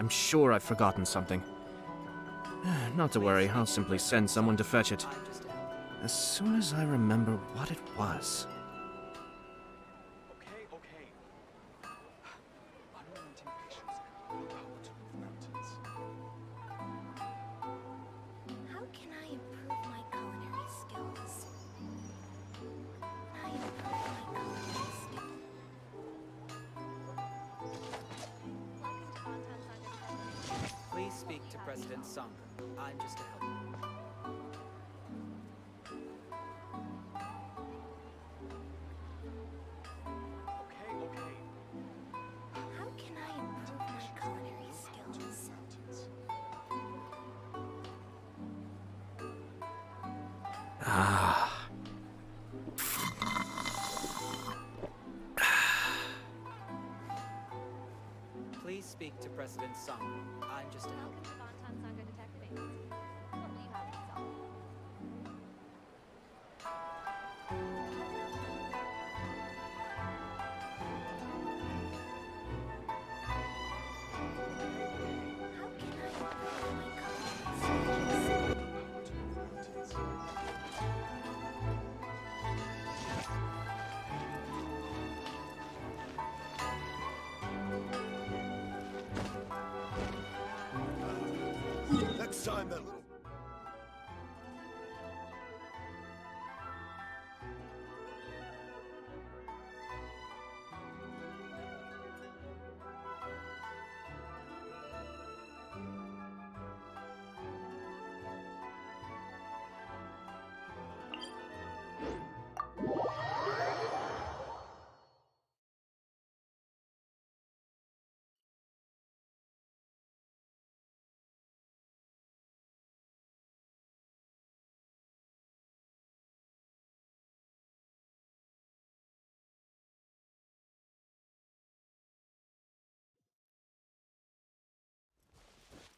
I'm sure I've forgotten something. Not to worry, I'll simply send someone to fetch it. As soon as I remember what it was. How can I improve my culinary skills? Please speak to President Song. I'm just a helper. How can I improve my culinary skills? Please speak to President Song. I'm just a helper. How can I improve my culinary skills? Next time that little...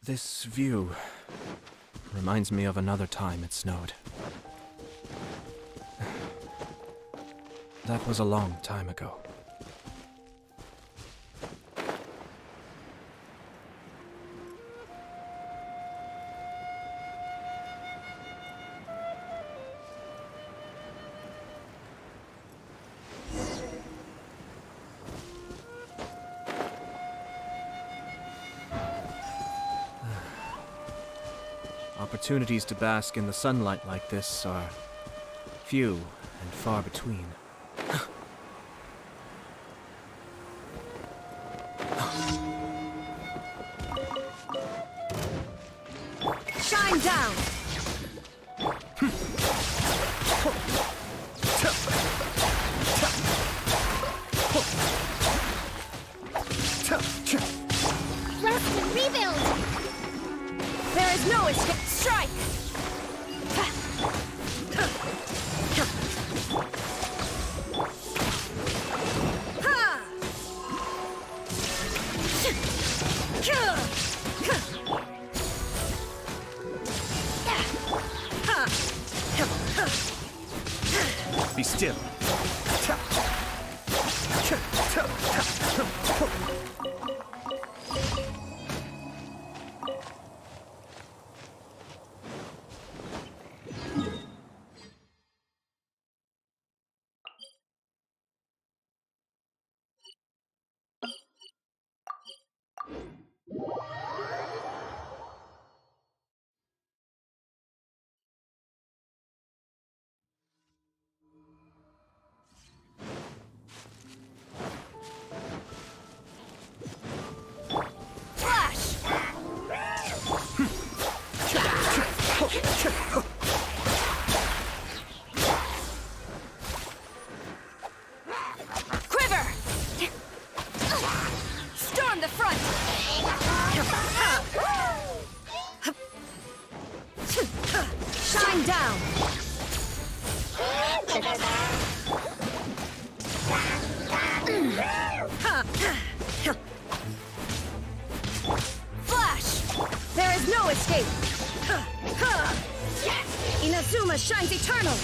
This view reminds me of another time it snowed. That was a long time ago. Opportunities to bask in the sunlight like this are few and far between. Shine down! Rest and rebuild! There is no escape! Strike! Be still. Quiver! Storm the front! Shine down! Flash! There is no escape! Inazuma shines eternal!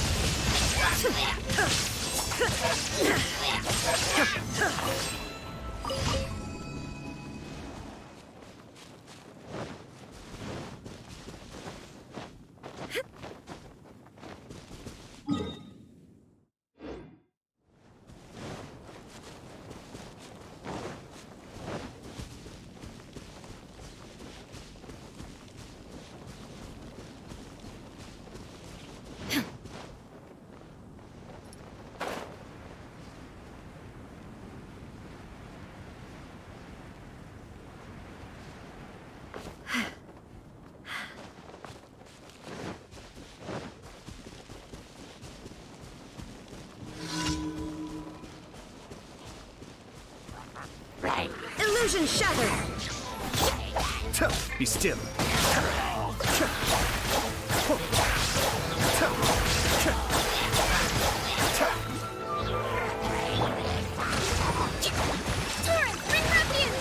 Illusion shattered! Be still. Torrent, bring refuge!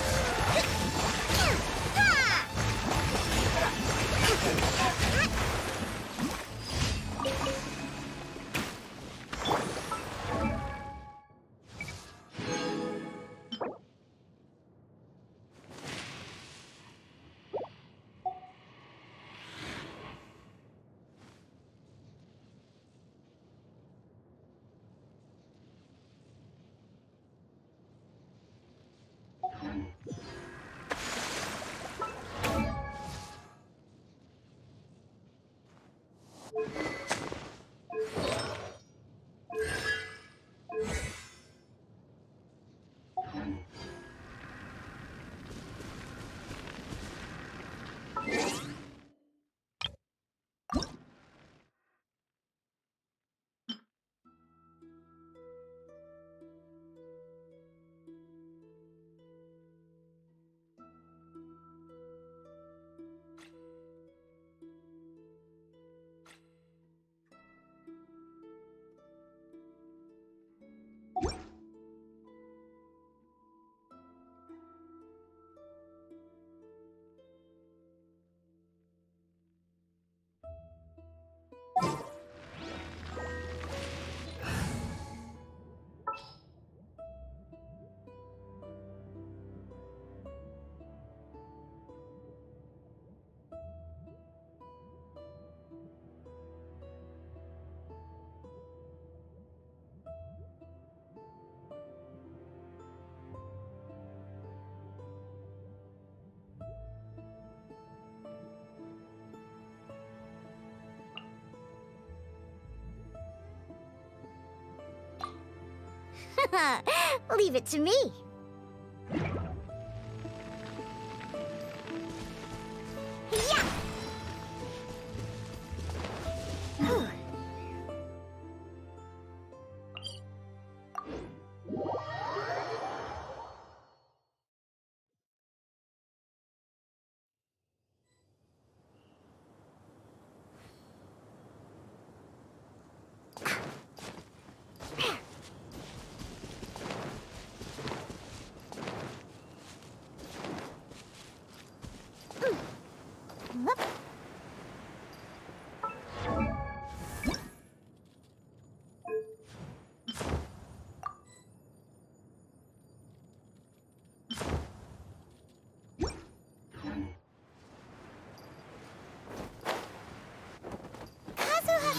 Leave it to me. Yeah.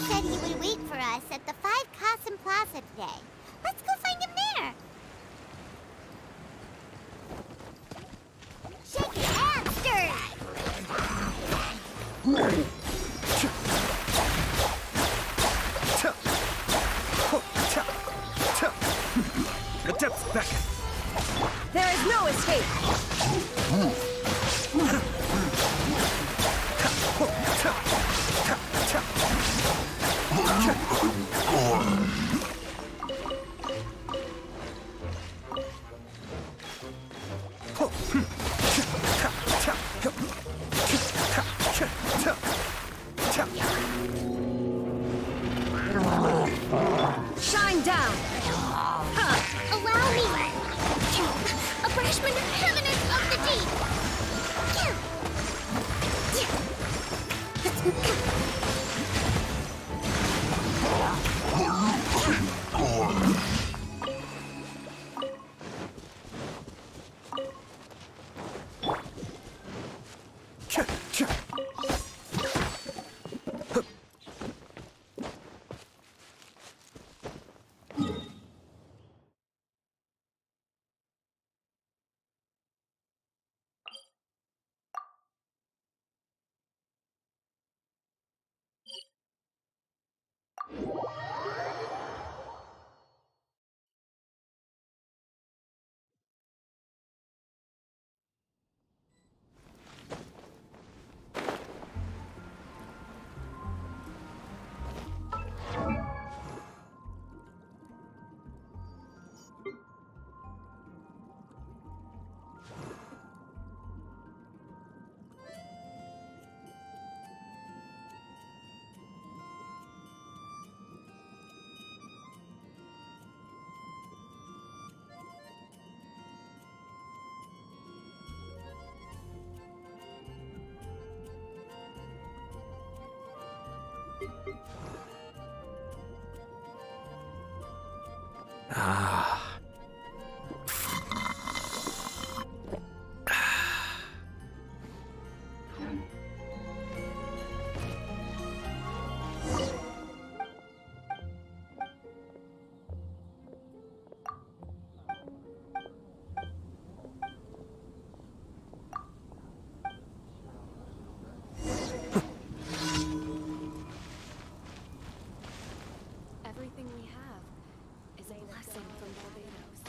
Said he would wait for us at the 5 Cosm Plaza today. Let's go find him there. Shake it and stir it. The depths beckon. There is no escape. Shine down. Allow me. A freshman eminence of the deep. Everything we have is a blessing from Barbados.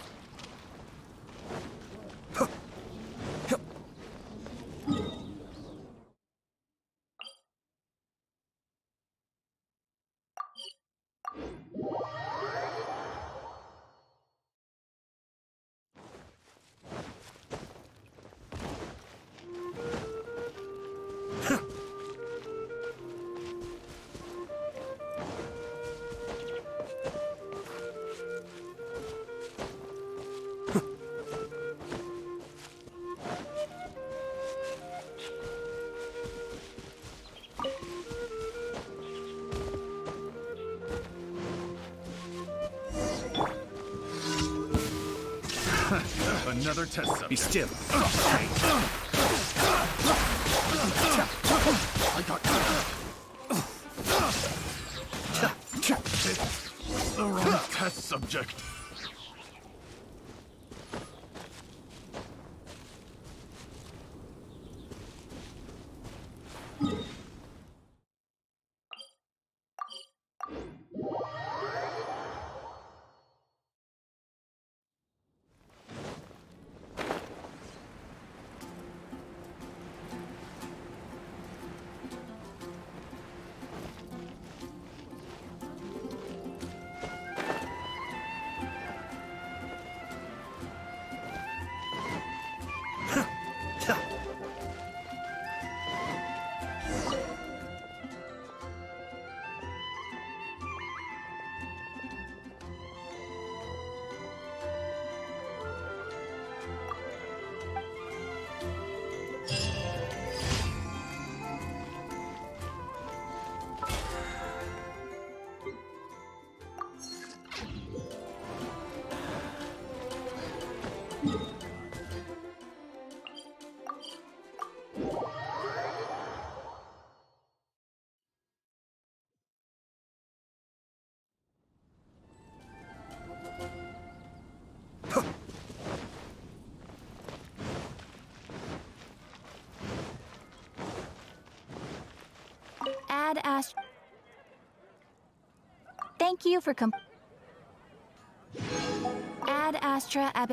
Another test subject. Be still. I got It's the wrong test subject. Add Astra. Thank you for Add Astra Ab.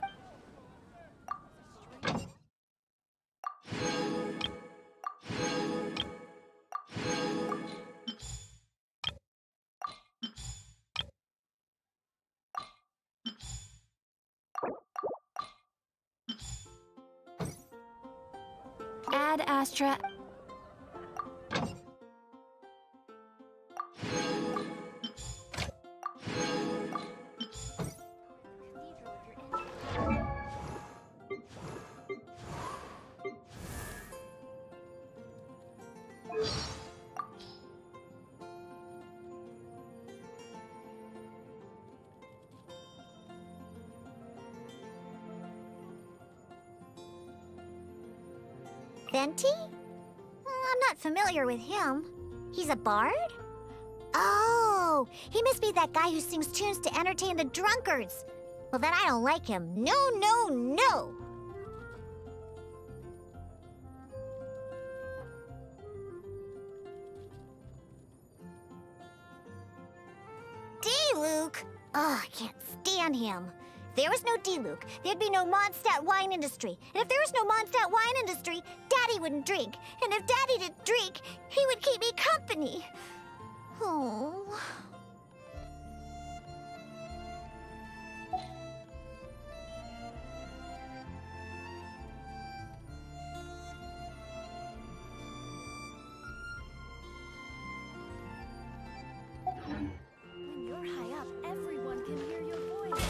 Add Astra. Venti? I'm not familiar with him. He's a bard? Oh, he must be that guy who sings tunes to entertain the drunkards. Well, then I don't like him. No, no, no! D-Luke! Oh, I can't stand him. If there was no D-Luke, there'd be no Mondstadt wine industry. And if there was no Mondstadt wine industry, Daddy wouldn't drink. And if Daddy didn't drink, he would keep me company. Oh. When you're high up, everyone can hear your voice.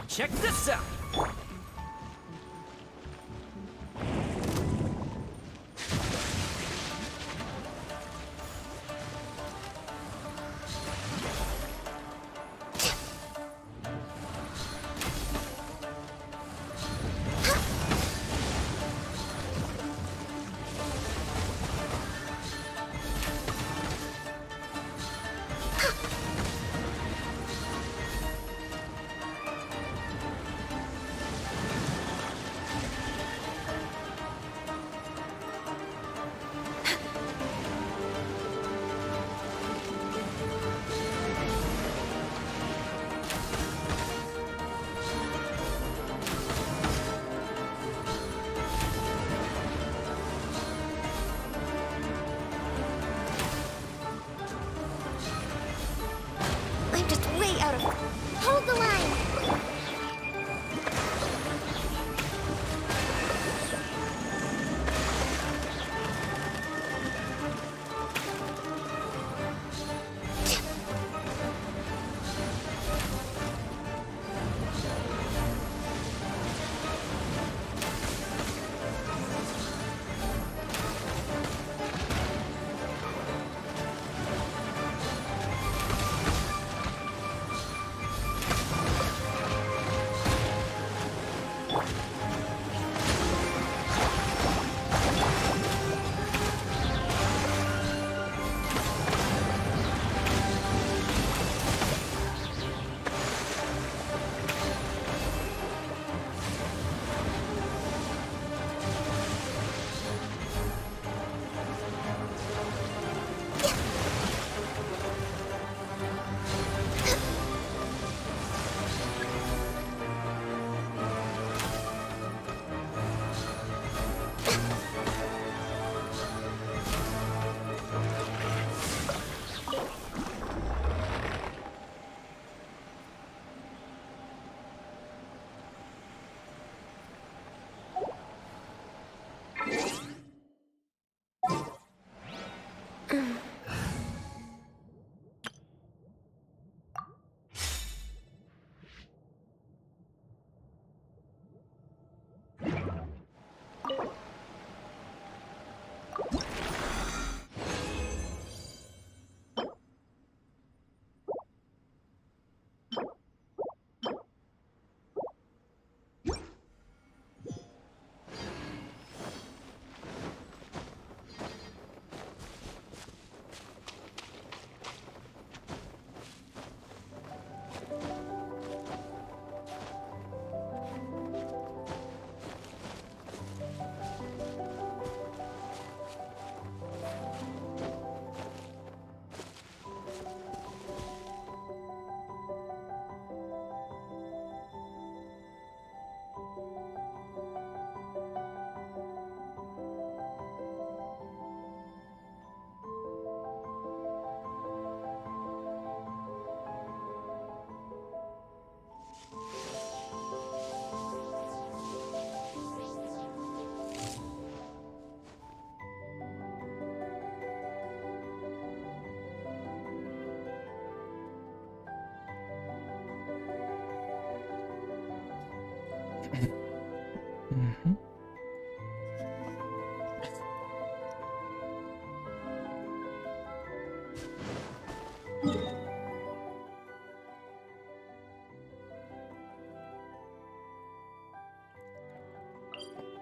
Check this out! I'm just way out of... Hold the line!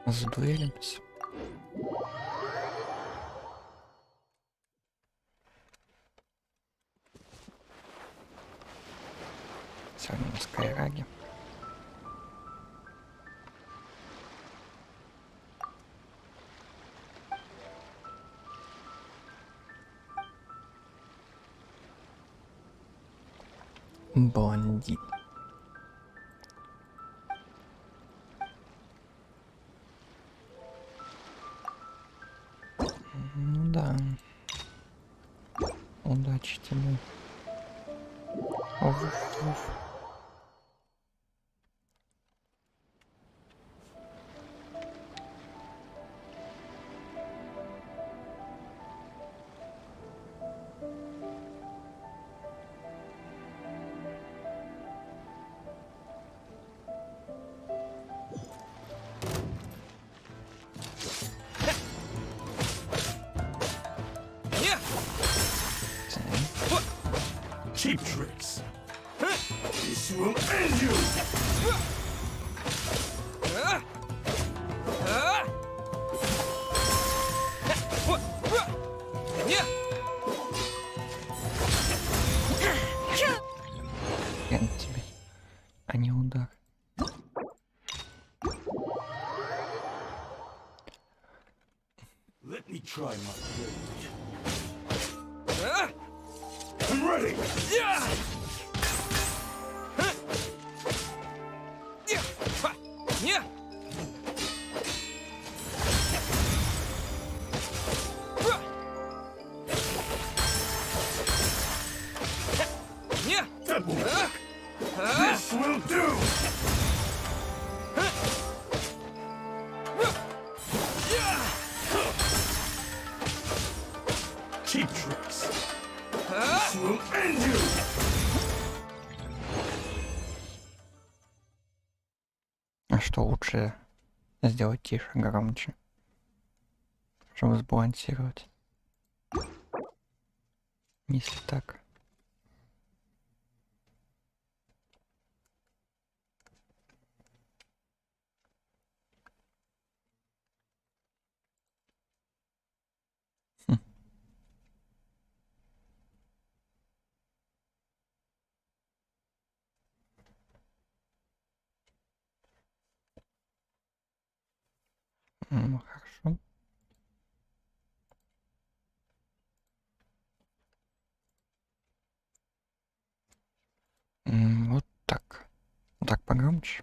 Задуэлимся. Сегодня на Скайраге. Бандит. Ну да. Удачи тебе. Уф. Cheap tricks. This will end you. Хрен тебе, а не удар. Let me try my blade. I'm ready. That will work. This will do. Cheap tricks. This will end you. А что лучше сделать тише, громче, чтобы сбалансировать? Если так. Хорошо. Вот так. Вот так погромче.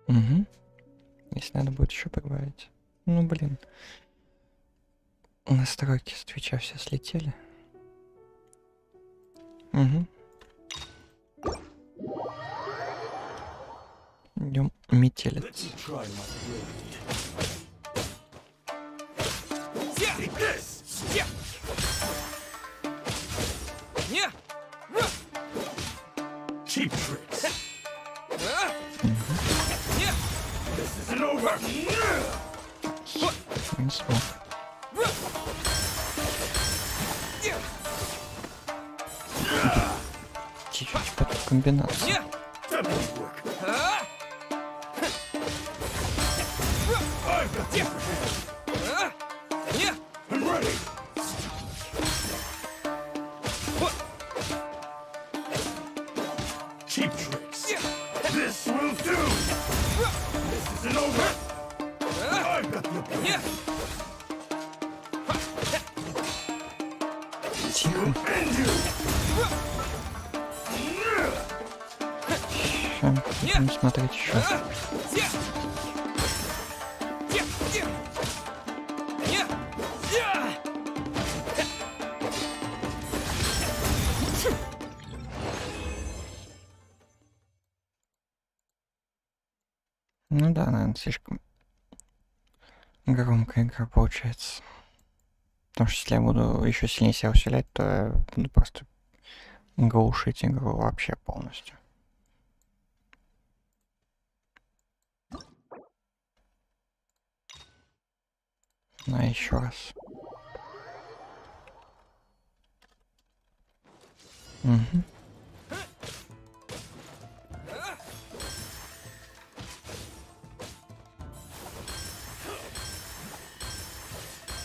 Угу. Если надо будет еще прибавить. Ну блин. Настройки с Твича все слетели. Угу. Идем метелец. Let me try my blade. Take this. Cheap tricks. This isn't over. Не смог. Чуть-чуть под комбинацию. That won't work. I've got the upper hand. I'm ready. Cheap tricks. This will do. This isn't over. I've got the upper hand. This will end you. Будем смотреть еще. Ну да, наверное, слишком громкая игра получается. Потому что если я буду еще сильнее себя усилять, то я буду просто глушить игру вообще полностью. Ну а еще раз. Угу.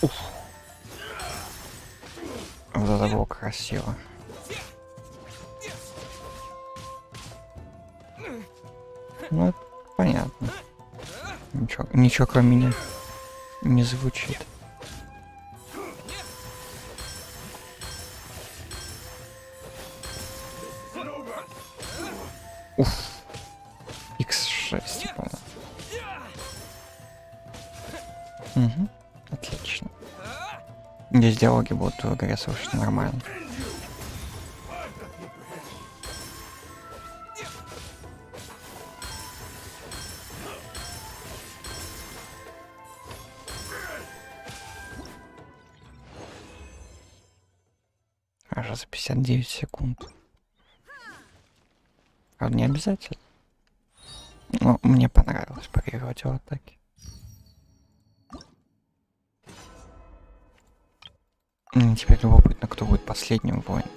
Уф. Вот это было красиво. Ну, Понятно. Ничего кроме меня не звучит. Уф. X6, по-моему. Угу. Отлично. Здесь диалоги будут в игре совершенно нормально. Аж за 59 секунд. Правда, не обязательно. Но мне понравилось парировать его атаки. Теперь любопытно, кто будет последним в войне.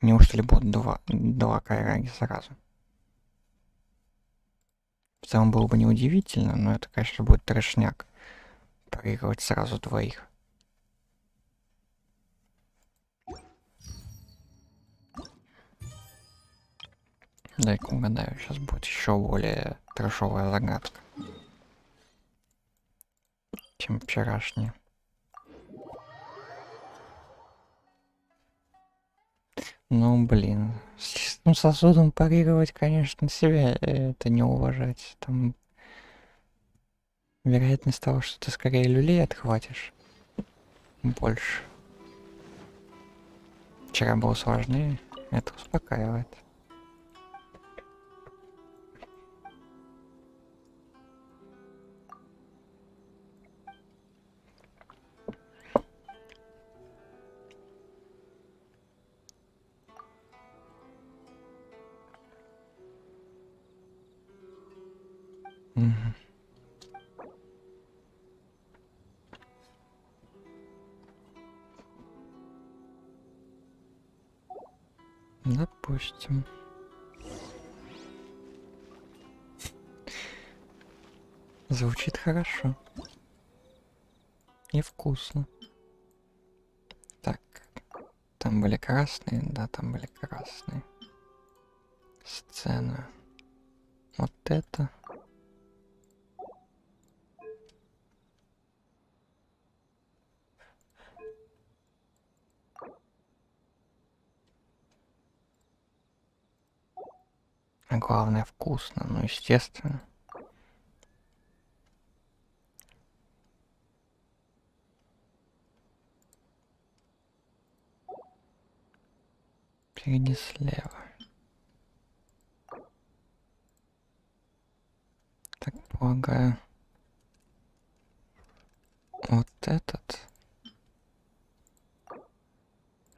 Неужели будут два кайраги сразу? В целом было бы неудивительно, но это, конечно, будет трэшняк. Парировать сразу двоих. Дай-ка угадаю, сейчас будет еще более трэшовая загадка, чем вчерашняя. Ну, блин, с чистым сосудом парировать, конечно, себя это не уважать. Там вероятность того, что ты скорее люлей отхватишь, больше. Вчера было сложнее, это успокаивает. Мгм. Допустим. Звучит хорошо. И вкусно. Так. Там были красные? Да, там были красные. Сцена. Вот это. А главное вкусно, ну естественно. Впереди слева. Так, полагаю. Вот этот.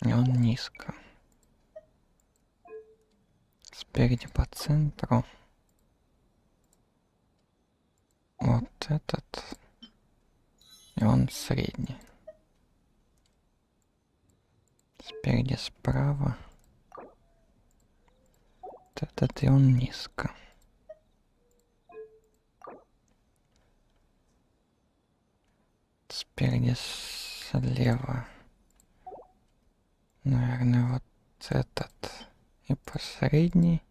И он низко. Спереди по центру. Вот этот. И он средний. Спереди справа. Вот этот и он низко. Спереди слева. Наверное, вот этот. И посредний.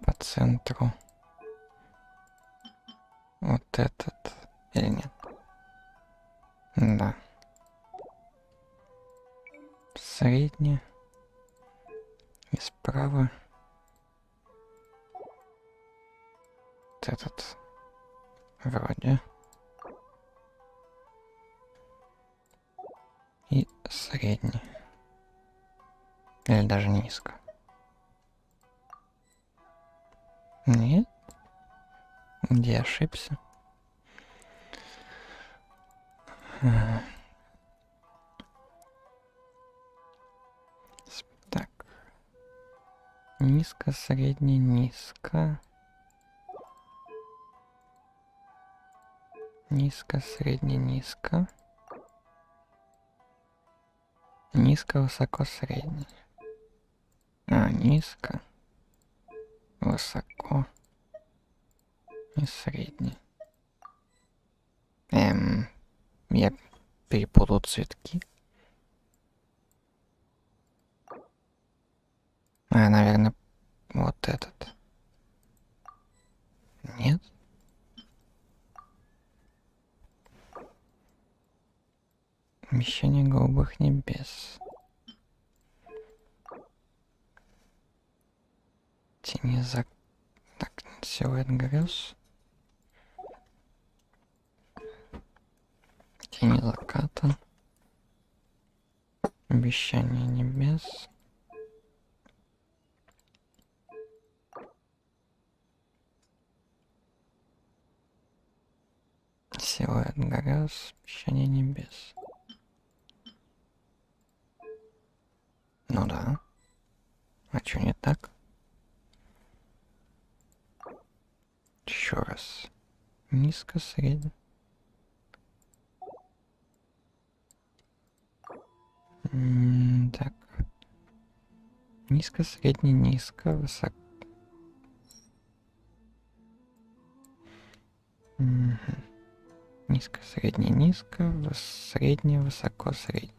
По центру. Вот этот. Или нет? Да. Средний. И справа. Вот этот. Вроде. И средний. Или даже низко. Нет? Где ошибся? Так. Низко, средний, низко. Низко, средний, низко. Низко, высоко, средний. А, низко. Высоко. И средний. Я перепутал цветки. Наверное, вот этот. Нет? Обещание голубых небес. Тени за... Так, силуэт грез. Тени заката. Обещание небес. Силуэт грез. Обещание небес. Ну да. А чё не так? Еще раз. Низко, средне. Так. Низко, средне, низко, высоко. Низко, средне, низко, средне, высоко, средне.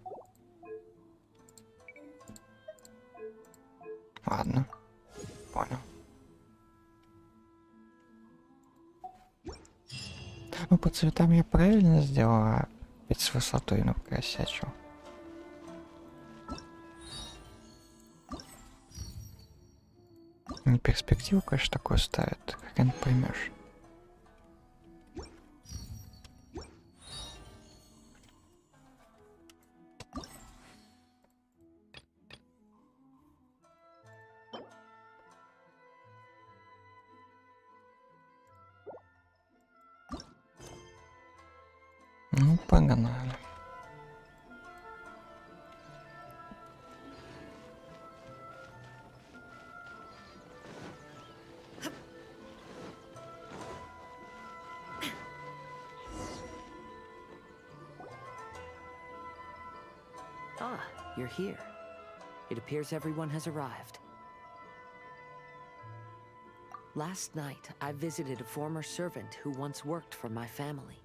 Ладно. Понял. Ну, по цветам я правильно сделала, ведь с высотой, ну, просячил. Не перспективу, конечно, такую ставят, хрен поймешь. Ну, погнали. Ah, you're here. It appears everyone has arrived. Last night, I visited a former servant who once worked for my family.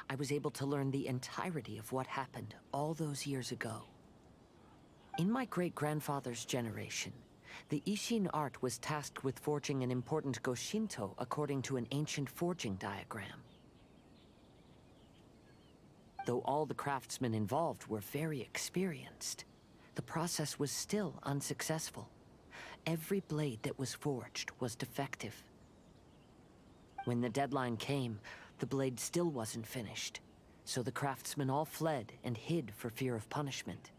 I was able to learn the entirety of what happened all those years ago. In my great-grandfather's generation, the Ishin art was tasked with forging an important Goshinto according to an ancient forging diagram. Though all the craftsmen involved were very experienced, the process was still unsuccessful. Every blade that was forged was defective. When the deadline came, the blade still wasn't finished, so the craftsmen all fled and hid for fear of punishment.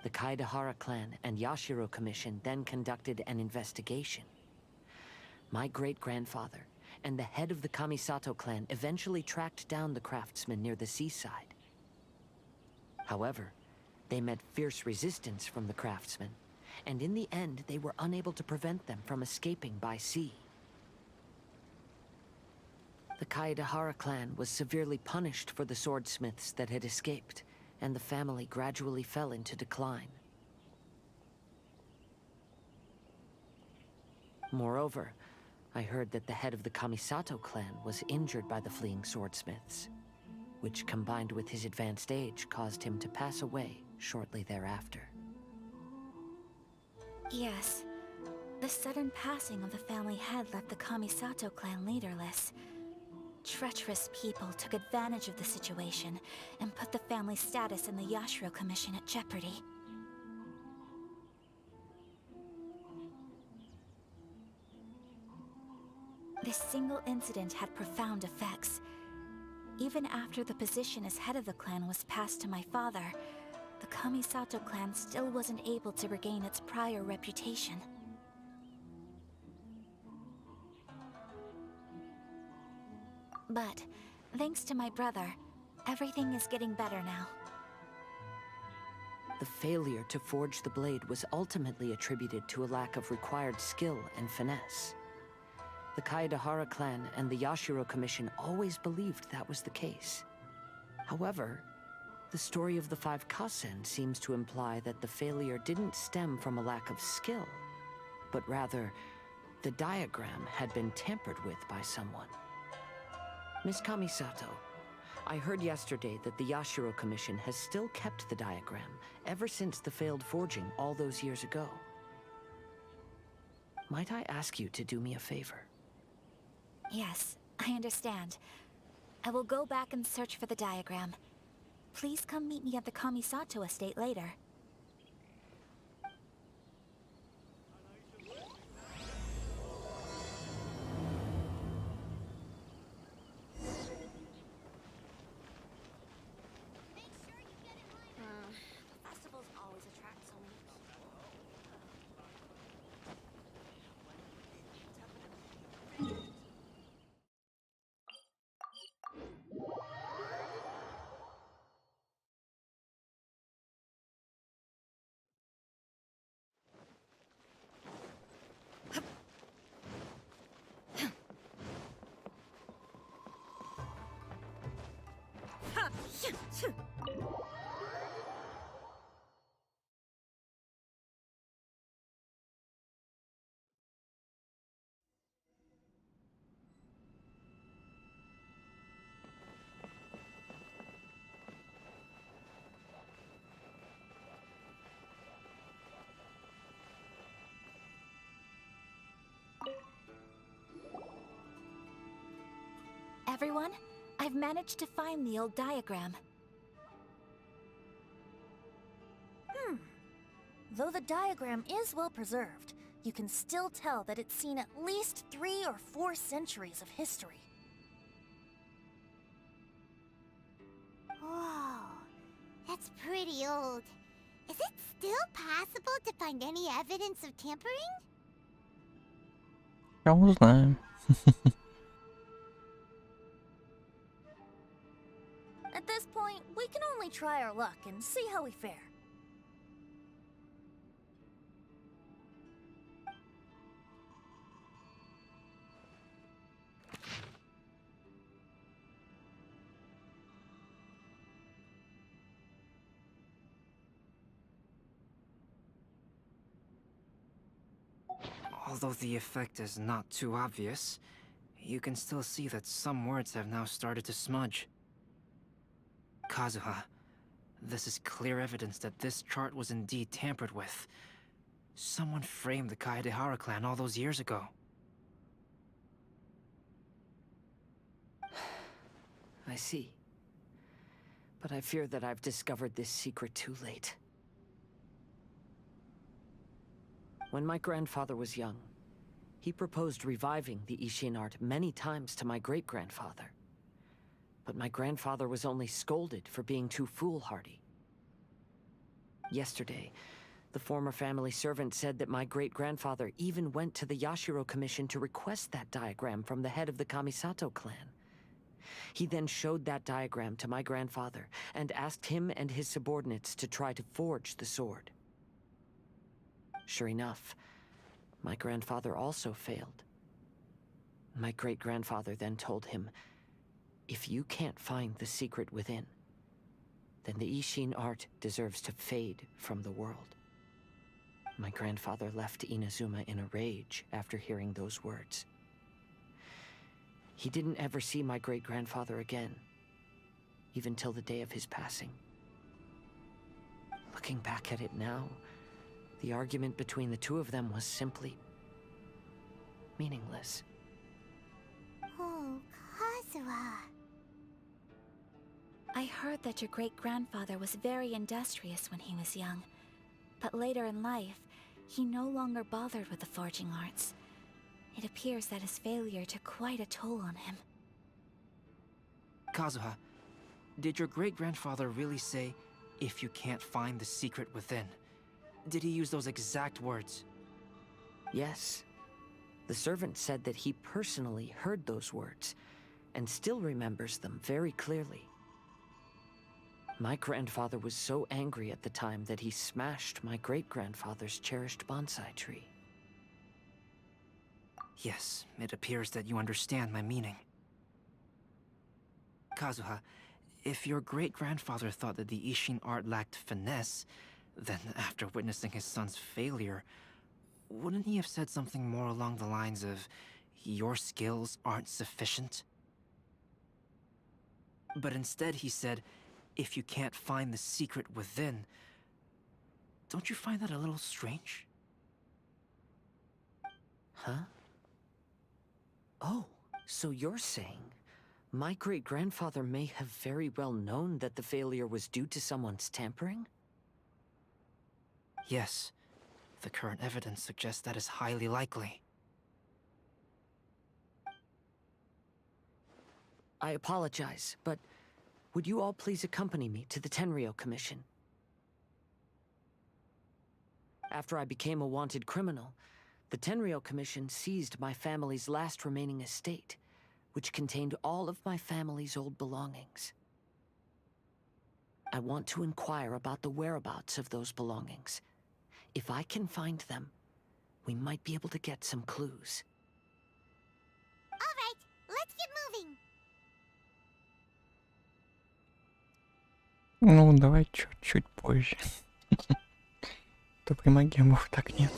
The Kaidahara clan and Yashiro Commission then conducted an investigation. My great-grandfather and the head of the Kamisato clan eventually tracked down the craftsmen near the seaside. However, they met fierce resistance from the craftsmen, and in the end they were unable to prevent them from escaping by sea. The Kaidahara clan was severely punished for the swordsmiths that had escaped, and the family gradually fell into decline. Moreover, I heard that the head of the Kamisato clan was injured by the fleeing swordsmiths, which combined with his advanced age caused him to pass away shortly thereafter. Yes. The sudden passing of the family head left the Kamisato clan leaderless. Treacherous people took advantage of the situation and put the family's status in the Yashiro Commission at jeopardy. This single incident had profound effects. Even after the position as head of the clan was passed to my father, the Kamisato clan still wasn't able to regain its prior reputation. But, thanks to my brother, everything is getting better now. The failure to forge the blade was ultimately attributed to a lack of required skill and finesse. The Kaidahara clan and the Yashiro Commission always believed that was the case. However, the story of the 5 Kasen seems to imply that the failure didn't stem from a lack of skill, but rather, the diagram had been tampered with by someone. Miss Kamisato, I heard yesterday that the Yashiro Commission has still kept the diagram ever since the failed forging all those years ago. Might I ask you to do me a favor? Yes, I understand. I will go back and search for the diagram. Please come meet me at the Kamisato estate later. Festivals always attract so many Everyone, I've managed to find the old diagram. Though the diagram is well preserved, you can still tell that it's seen at least 3 or 4 centuries of history. Whoa, that's pretty old. Is it still possible to find any evidence of tampering? Я узнаем. At this point, we can only try our luck and see how we fare. Although the effect is not too obvious, you can still see that some words have now started to smudge. Kazuha, this is clear evidence that this chart was indeed tampered with. Someone framed the Kaedehara clan all those years ago. I see. But I fear that I've discovered this secret too late. When my grandfather was young, he proposed reviving the Ishin art many times to my great-grandfather. But my grandfather was only scolded for being too foolhardy. Yesterday, the former family servant said that my great-grandfather even went to the Yashiro Commission to request that diagram from the head of the Kamisato clan. He then showed that diagram to my grandfather and asked him and his subordinates to try to forge the sword. Sure enough, my grandfather also failed. My great-grandfather then told him, if you can't find the secret within, then the Ishin art deserves to fade from the world. My grandfather left Inazuma in a rage after hearing those words. He didn't ever see my great-grandfather again, even till the day of his passing. Looking back at it now, the argument between the two of them was simply meaningless. Oh, Kazuha. I heard that your great-grandfather was very industrious when he was young, but later in life, he no longer bothered with the forging arts. It appears that his failure took quite a toll on him. Kazuha, did your great-grandfather really say, if you can't find the secret within? Did he use those exact words? Yes. The servant said that he personally heard those words, and still remembers them very clearly. My grandfather was so angry at the time that he smashed my great-grandfather's cherished bonsai tree. Yes, it appears that you understand my meaning. Kazuha, if your great-grandfather thought that the Ishin art lacked finesse, then after witnessing his son's failure, wouldn't he have said something more along the lines of, your skills aren't sufficient? But instead he said, if you can't find the secret within. Don't you find that a little strange? Huh? Oh, so you're saying my great-grandfather may have very well known that the failure was due to someone's tampering? Yes. The current evidence suggests that is highly likely. I apologize, but would you all please accompany me to the Tenryou Commission? After I became a wanted criminal, the Tenryou Commission seized my family's last remaining estate, which contained all of my family's old belongings. I want to inquire about the whereabouts of those belongings. If I can find them, we might be able to get some clues. All right, let's get moving. Ну, давай чуть позже. То при магемов так нет.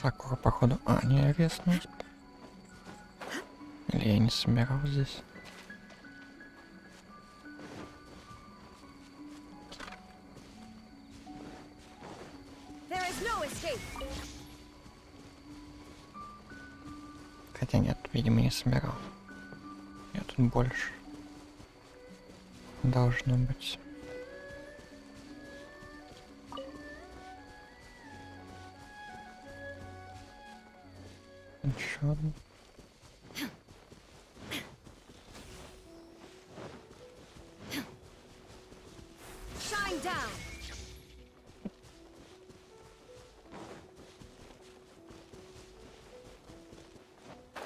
Сакура, походу. А, не арестную. Или я не собирал здесь. Хотя нет, видимо, не собирал. Я тут больше. Должно быть. Еще одно.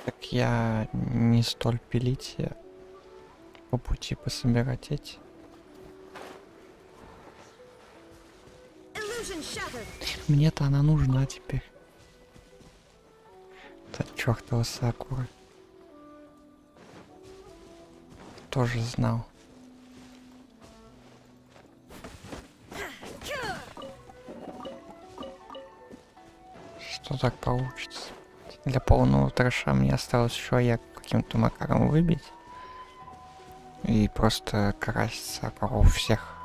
Так я не столь пилить, я по пути пособирать эти. Мне-то она нужна теперь. Это чёртова Сакура. Тоже знал. Что так получится? Для полного трэша мне осталось еще я каким-то макаром выбить. И просто красить Сакуру всех.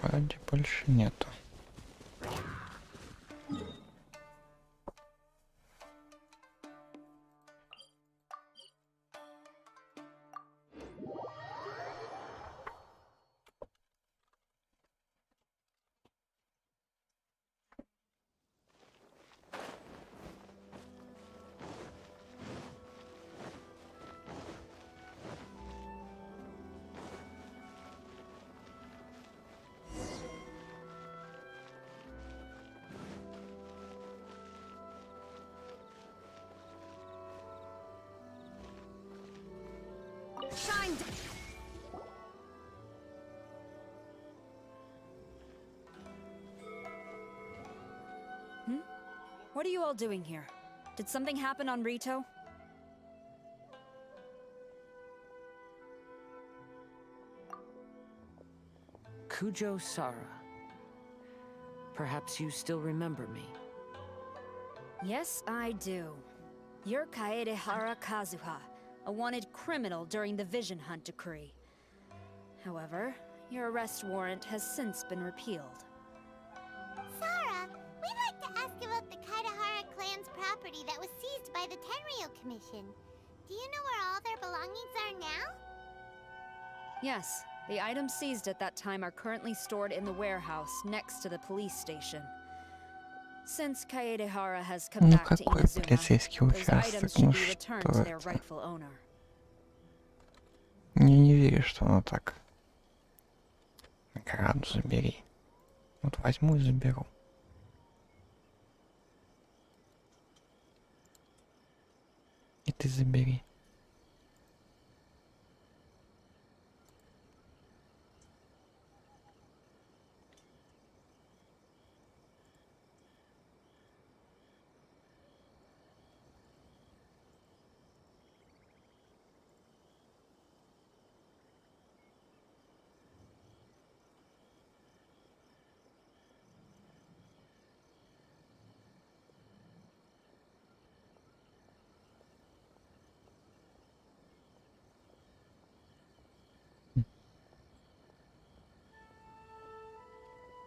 Вроде больше нету. What are you all doing here? Did something happen on Rito? Kujo Sara. Perhaps you still remember me. Yes, I do. You're Kaedehara Kazuha, a wanted criminal during the Vision Hunt decree. However, your arrest warrant has since been repealed. Sara, we'd like to ask about the Kaedehara clan's property that was seized by the Tenryou Commission. Do you know where all their belongings are now? Yes, the items seized at that time are currently stored in the warehouse next to the police station. Since Kaedehara has come Ну back to какой Inazuma, полицейский those участок? items Ну should be returned что to their это? rightful owner. Не верю, что оно так. Награду забери. Вот возьму и заберу. И ты забери.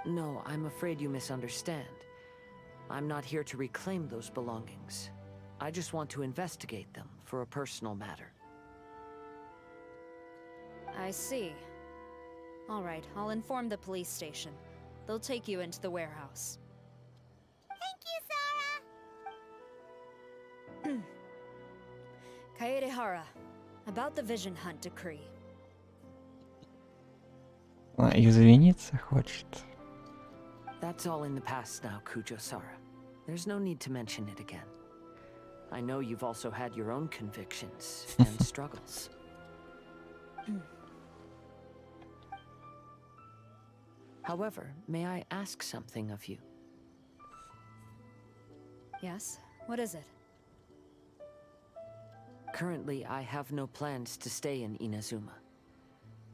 No, I'm afraid you misunderstand. I'm not here to reclaim those belongings. I just want to investigate them for a personal matter. I see. All right, I'll inform the police station. They'll take you into the warehouse. Thank you, Sara! Kaedehara, about the Vision Hunt decree. Извиниться хочет. That's all in the past now, Kujo Sara. There's no need to mention it again. I know you've also had your own convictions and struggles. However, may I ask something of you? Yes? What is it? Currently, I have no plans to stay in Inazuma.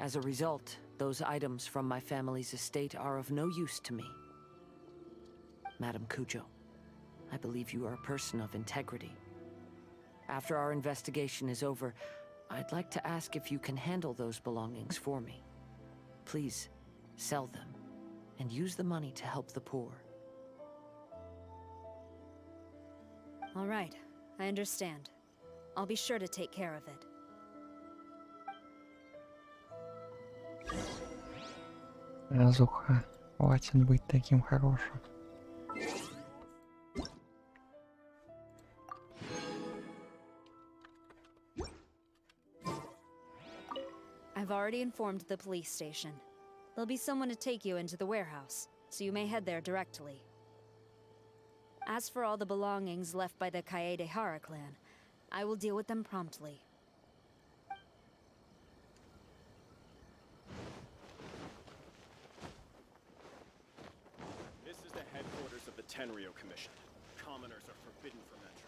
As a result, those items from my family's estate are of no use to me. Madam Kujo, I believe you are a person of integrity. After our investigation is over, I'd like to ask if you can handle those belongings for me. Please, sell them, and use the money to help the poor. All right, I understand. I'll be sure to take care of it. Разуха. Хватит быть таким хорошим. I've already informed the police station. There'll be someone to take you into the warehouse, so you may head there directly. As for all the belongings left by the Kaedehara clan, I will deal with them promptly. This is the headquarters of the Tenryou Commission. Commoners are forbidden from entry.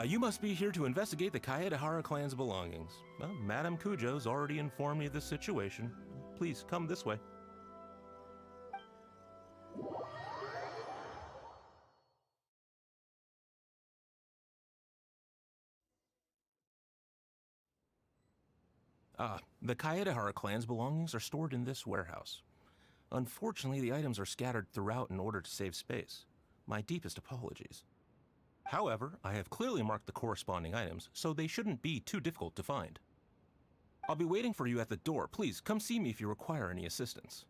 You must be here to investigate the Kaedehara clan's belongings. Well, Madame Kujo's already informed me of the situation. Please, come this way. The Kaedehara clan's belongings are stored in this warehouse. Unfortunately, the items are scattered throughout in order to save space. My deepest apologies. However, I have clearly marked the corresponding items, so they shouldn't be too difficult to find. I'll be waiting for you at the door. Please, come see me if you require any assistance.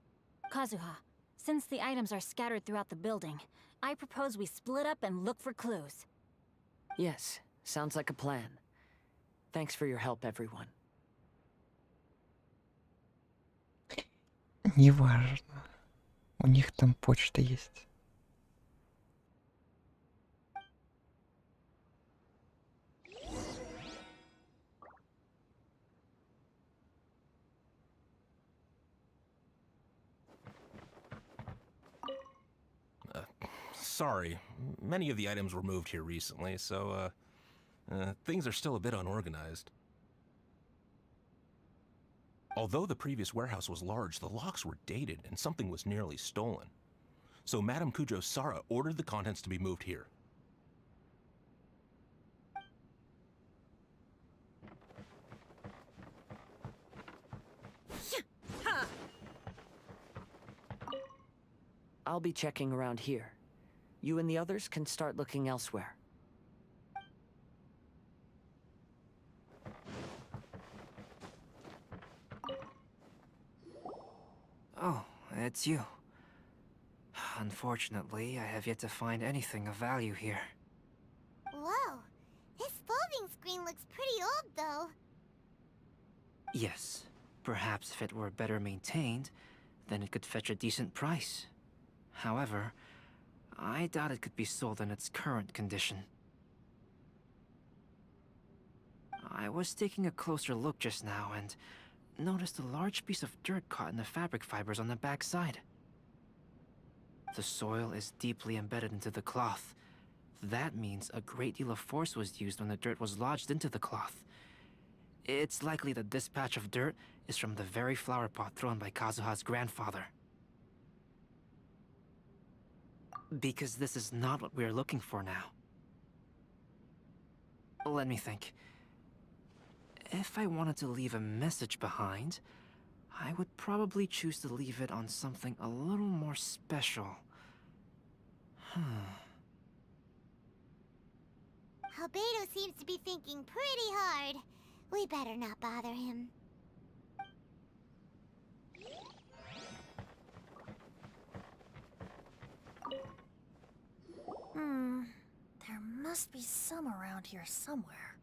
Kazuha, since the items are scattered throughout the building, I propose we split up and look for clues. Yes, sounds like a plan. Thanks for your help, everyone. Неважно. У них там почта есть. sorry. Many of the items were moved here recently, so, things are still a bit unorganized. Although the previous warehouse was large, the locks were dated and something was nearly stolen. So Madame Kujo Sara ordered the contents to be moved here. I'll be checking around here. You and the others can start looking elsewhere. Oh, it's you. Unfortunately, I have yet to find anything of value here. Whoa, this folding screen looks pretty old, though. Yes, perhaps if it were better maintained, then it could fetch a decent price. However, I doubt it could be sold in its current condition. I was taking a closer look just now and noticed a large piece of dirt caught in the fabric fibers on the back side. The soil is deeply embedded into the cloth. That means a great deal of force was used when the dirt was lodged into the cloth. It's likely that this patch of dirt is from the very flower pot thrown by Kazuha's grandfather. Because this is not what we're looking for now. Let me think. If I wanted to leave a message behind, I would probably choose to leave it on something a little more special. Albedo seems to be thinking pretty hard. We better not bother him. There must be some around here somewhere.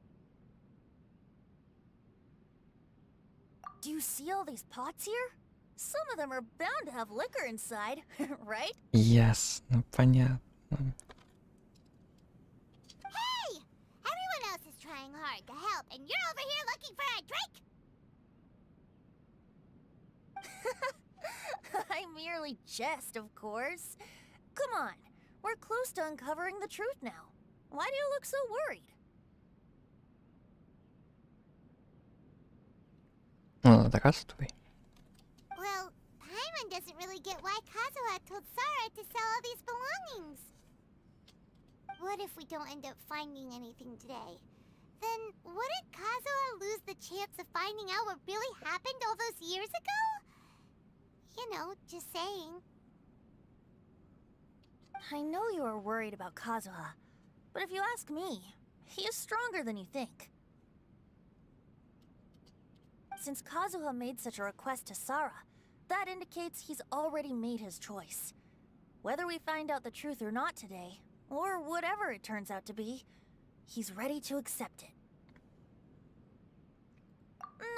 Do you see all these pots here? Some of them are bound to have liquor inside, right? Yes, ну понятно. Hey! Everyone else is trying hard to help, and you're over here looking for a drink? I merely jest, of course. Come on, we're close to uncovering the truth now. Why do you look so worried? Здравствуй. Well, Paimon doesn't really get why Kazuha told Sara to sell all these belongings. What if we don't end up finding anything today? Then wouldn't Kazuha lose the chance of finding out what really happened all those years ago? You know, just saying. I know you are worried about Kazuha, but if you ask me, he is stronger than you think. Since Kazuha made such a request to Sara, that indicates he's already made his choice. Whether we find out the truth or not today, or whatever it turns out to be, he's ready to accept it.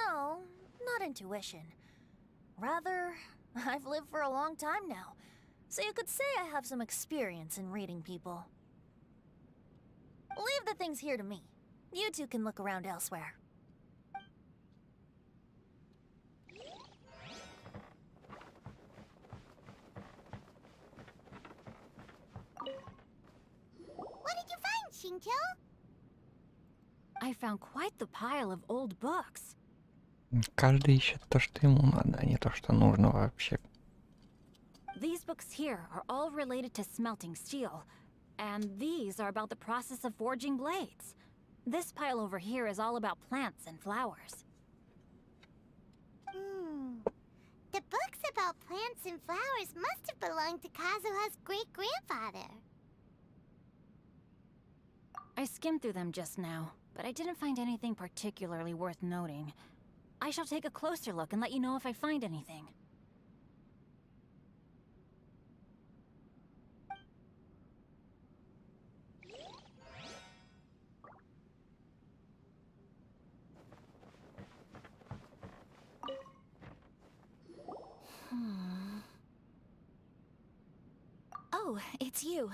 No, not intuition. Rather, I've lived for a long time now, so you could say I have some experience in reading people. Leave the things here to me. You two can look around elsewhere. What did you find, Shinjo? I found quite the pile of old books. Каждый ищет то, что ему надо, а не то, что нужно вообще. These books here are all related to smelting steel, and these are about the process of forging blades. This pile over here is all about plants and flowers. The books about plants and flowers must have belonged to Kazuha's great-grandfather. I skimmed through them just now, but I didn't find anything particularly worth noting. I shall take a closer look and let you know if I find anything. Oh, it's you.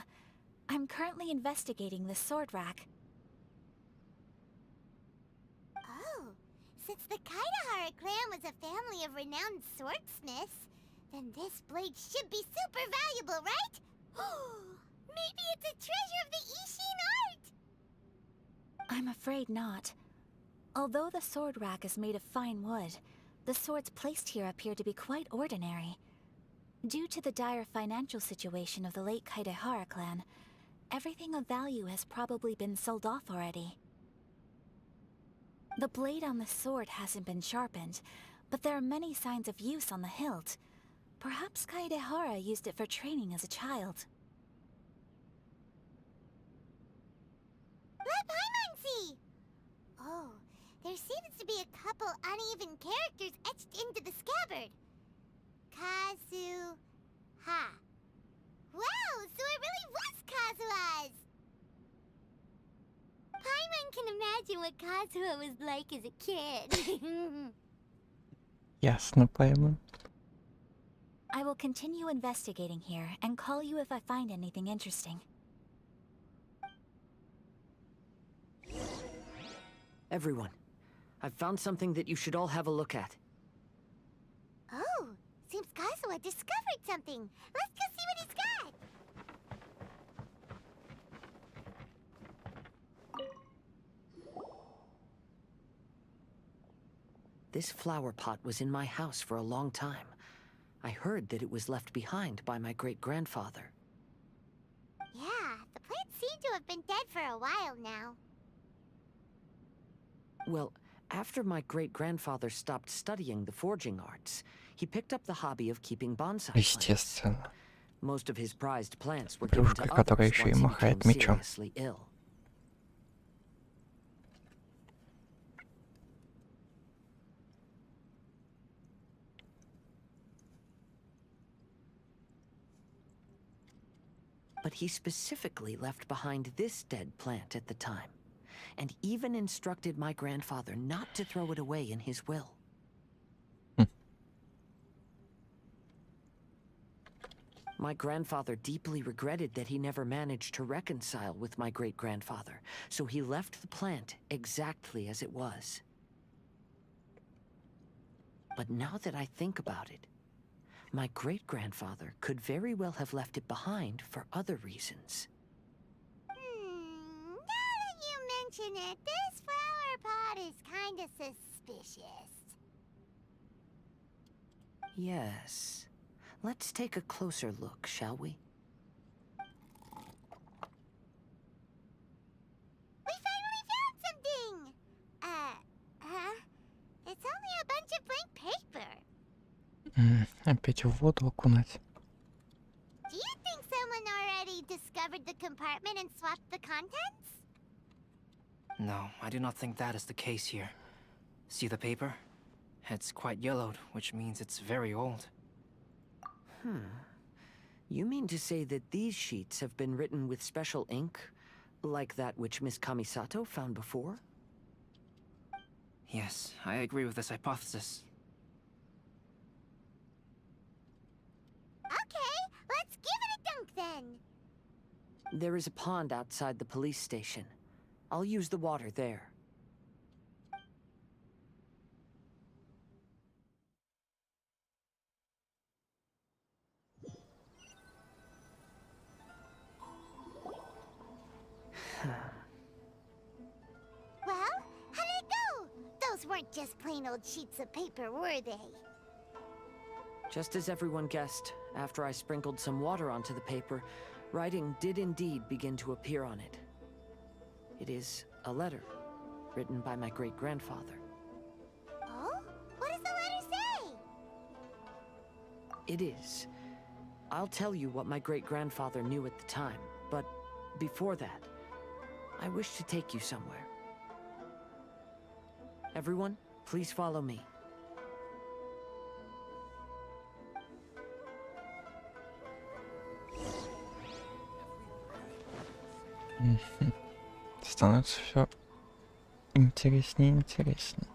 I'm currently investigating the sword rack. Oh, since the Kaidahara clan was a family of renowned swordsmiths, then this blade should be super valuable, right? Maybe it's a treasure of the Ishin art! I'm afraid not. Although the sword rack is made of fine wood, the swords placed here appear to be quite ordinary. Due to the dire financial situation of the late Kaidehara clan, everything of value has probably been sold off already. The blade on the sword hasn't been sharpened, but there are many signs of use on the hilt. Perhaps Kaidehara used it for training as a child. Let Paimon see! Oh, there seems to be a couple uneven characters etched into the scabbard. Kazu-ha. Wow, so it really was Kazuha's! Paimon can imagine what Kazuha was like as a kid. Ясно, Паймон. I will continue investigating here and call you if I find anything interesting. Everyone, I've found something that you should all have a look at. Oh, seems Kazuha discovered something. Let's go see what he's got. This flower pot was in my house for a long time. I heard that it was left behind by my great-grandfather. Yeah, the plants seem to have been dead for a while now. Well, after my great-grandfather stopped studying the forging arts, he picked up the hobby of keeping bonsai plants. Естественно. Most of his prized plants were given to Девушка, которая others еще и once he махает became мечом. seriously ill. But he specifically left behind this dead plant at the time, and even instructed my grandfather not to throw it away in his will. My grandfather deeply regretted that he never managed to reconcile with my great-grandfather, so he left the plant exactly as it was. But now that I think about it, my great-grandfather could very well have left it behind for other reasons. Now that you mention it, this flower pot is kinda suspicious. Yes. Let's take a closer look, shall we? We finally found something! It's only a bunch of blank paper. Опять в воду окунать. Do you think someone already discovered the compartment and swapped the contents? No, I do not think that is the case here. See the paper? It's quite yellowed, which means it's very old. You mean to say that these sheets have been written with special ink, like that which Miss Kamisato found before? Yes, I agree with this hypothesis. Okay, let's give it a dunk then. There is a pond outside the police station. I'll use the water there. Well, how did it go? Those weren't just plain old sheets of paper, were they? Just as everyone guessed, after I sprinkled some water onto the paper, writing did indeed begin to appear on it. It is a letter, written by my great-grandfather. Oh? What does the letter say? It is. I'll tell you what my great-grandfather knew at the time, but before that, I wish to take you somewhere. Everyone, please follow me. Становится все интереснее и интереснее.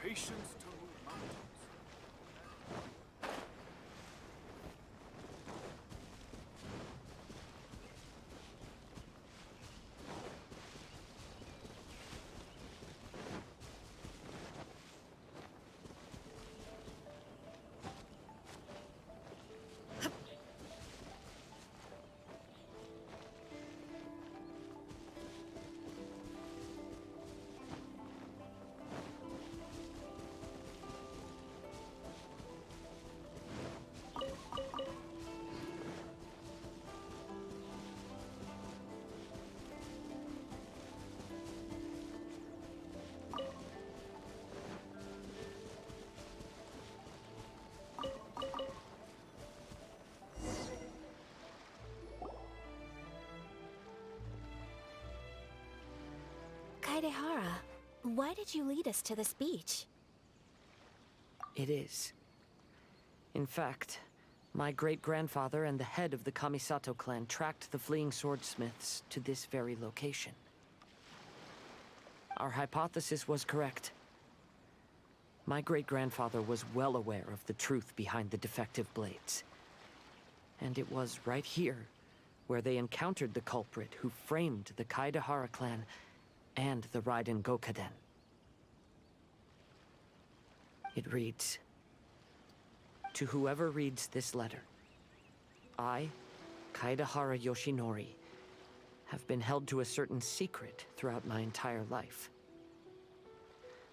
Patience to move mountains. Kaedehara, why did you lead us to this beach? It is. In fact, my great-grandfather and the head of the Kamisato clan tracked the fleeing swordsmiths to this very location. Our hypothesis was correct. My great-grandfather was well aware of the truth behind the defective blades. And it was right here where they encountered the culprit who framed the Kaedehara clan and the Raiden Gokaden. It reads, "To whoever reads this letter, I, Kaedehara Yoshinori, have been held to a certain secret throughout my entire life.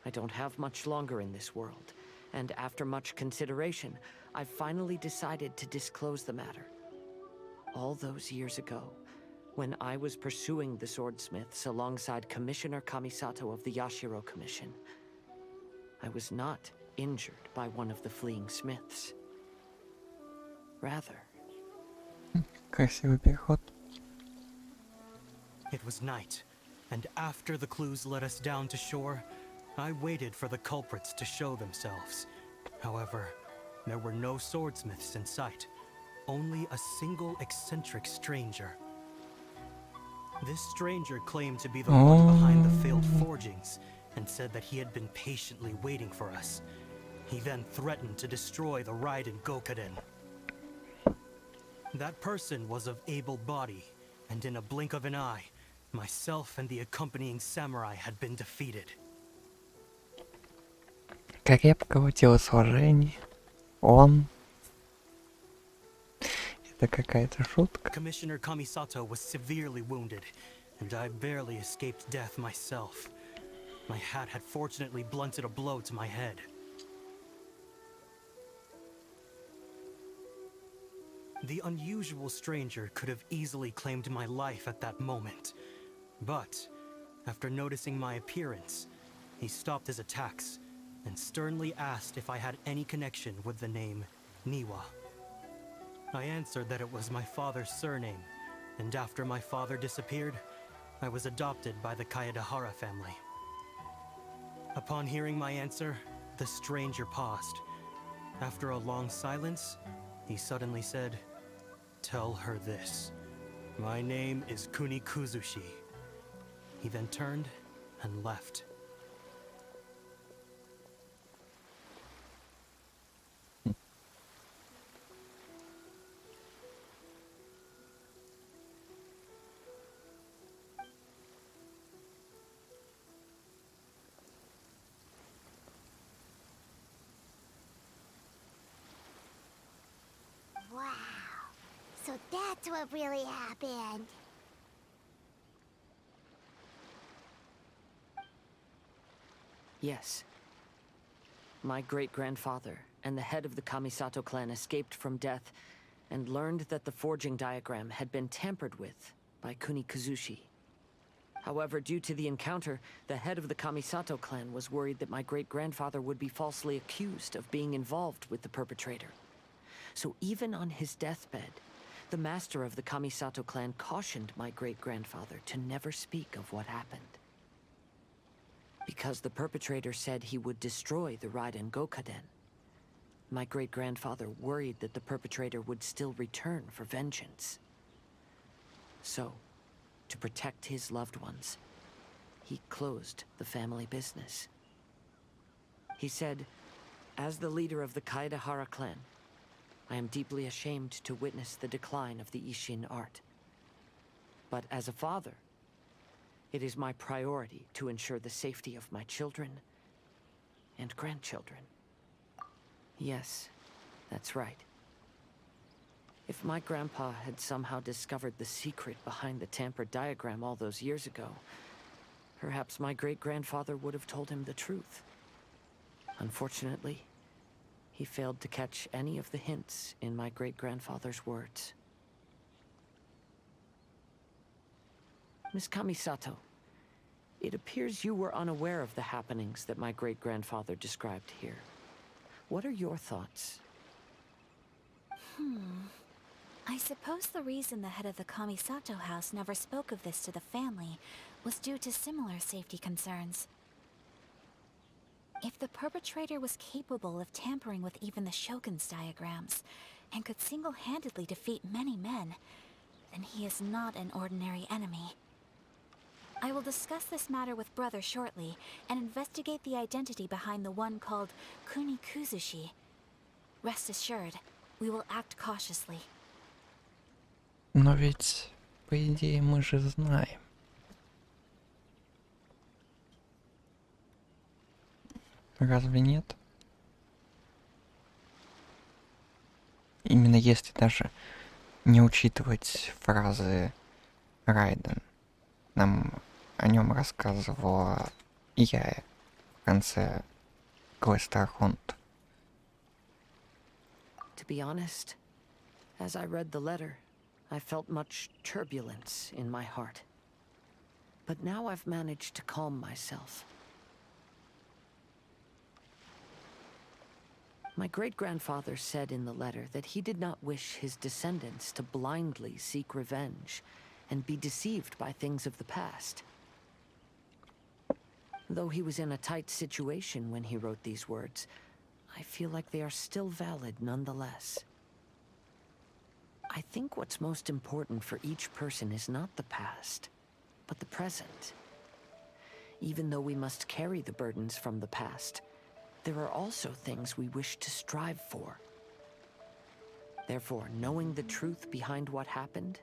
I don't have much longer in this world, and after much consideration, I finally decided to disclose the matter. All those years ago, when I was pursuing the swordsmiths alongside Commissioner Kamisato of the Yashiro Commission, I was not injured by one of the fleeing smiths. Rather..." Красивый переход. It was night, and after the clues led us down to shore, I waited for the culprits to show themselves. However, there were no swordsmiths in sight, only a single eccentric stranger. This stranger claimed to be the one behind the failed forgings, and said that he had been patiently waiting for us. He then threatened to destroy the Raiden Gokaden. That person was of able body, and in a blink of an eye, myself and the accompanying samurai had been defeated. Крепкого телосложения. Он. Это какая-то шутка. Commissioner Kamisato was severely wounded, and I barely escaped death myself. My hat had fortunately blunted a blow to my head. The unusual stranger could have easily claimed my life at that moment. But, after noticing my appearance, he stopped his attacks and sternly asked if I had any connection with the name Niwa. I answered that it was my father's surname, and after my father disappeared, I was adopted by the Kaedehara family. Upon hearing my answer, the stranger paused. After a long silence, he suddenly said, "Tell her this. My name is Kuni Kuzushi." He then turned and left. Wow. So that's what really happened. Yes. My great-grandfather and the head of the Kamisato clan escaped from death and learned that the forging diagram had been tampered with by Kuni Kuzushi. However, due to the encounter, the head of the Kamisato clan was worried that my great-grandfather would be falsely accused of being involved with the perpetrator. So even on his deathbed, the master of the Kamisato clan cautioned my great-grandfather to never speak of what happened. Because the perpetrator said he would destroy the Raiden Gokaden, my great-grandfather worried that the perpetrator would still return for vengeance. So, to protect his loved ones, he closed the family business. He said, "As the leader of the Kaedahara clan, I am deeply ashamed to witness the decline of the Ishin art. But as a father, it is my priority to ensure the safety of my children and grandchildren." Yes, that's right. If my grandpa had somehow discovered the secret behind the tampered diagram all those years ago, perhaps my great-grandfather would have told him the truth. Unfortunately, he failed to catch any of the hints in my great-grandfather's words. Miss Kamisato, it appears you were unaware of the happenings that my great-grandfather described here. What are your thoughts? I suppose the reason the head of the Kamisato house never spoke of this to the family was due to similar safety concerns. If the perpetrator was capable of tampering with even the Shogun's diagrams, and could single-handedly defeat many men, then he is not an ordinary enemy. I will discuss this matter with Brother shortly, and investigate the identity behind the one called Kunikuzushi. Rest assured, we will act cautiously. Но ведь, по идее, мы же знаем. Разве нет? Именно если даже не учитывать фразы Райден. Нам о нем рассказывала я в конце квеста Архонт. To be honest, as I read the letter, I felt much turbulence in my heart. But now I've managed to calm myself. My great-grandfather said in the letter that he did not wish his descendants to blindly seek revenge and be deceived by things of the past. Though he was in a tight situation when he wrote these words, I feel like they are still valid nonetheless. I think what's most important for each person is not the past, but the present. Even though we must carry the burdens from the past, there are also things we wish to strive for. Therefore, knowing the truth behind what happened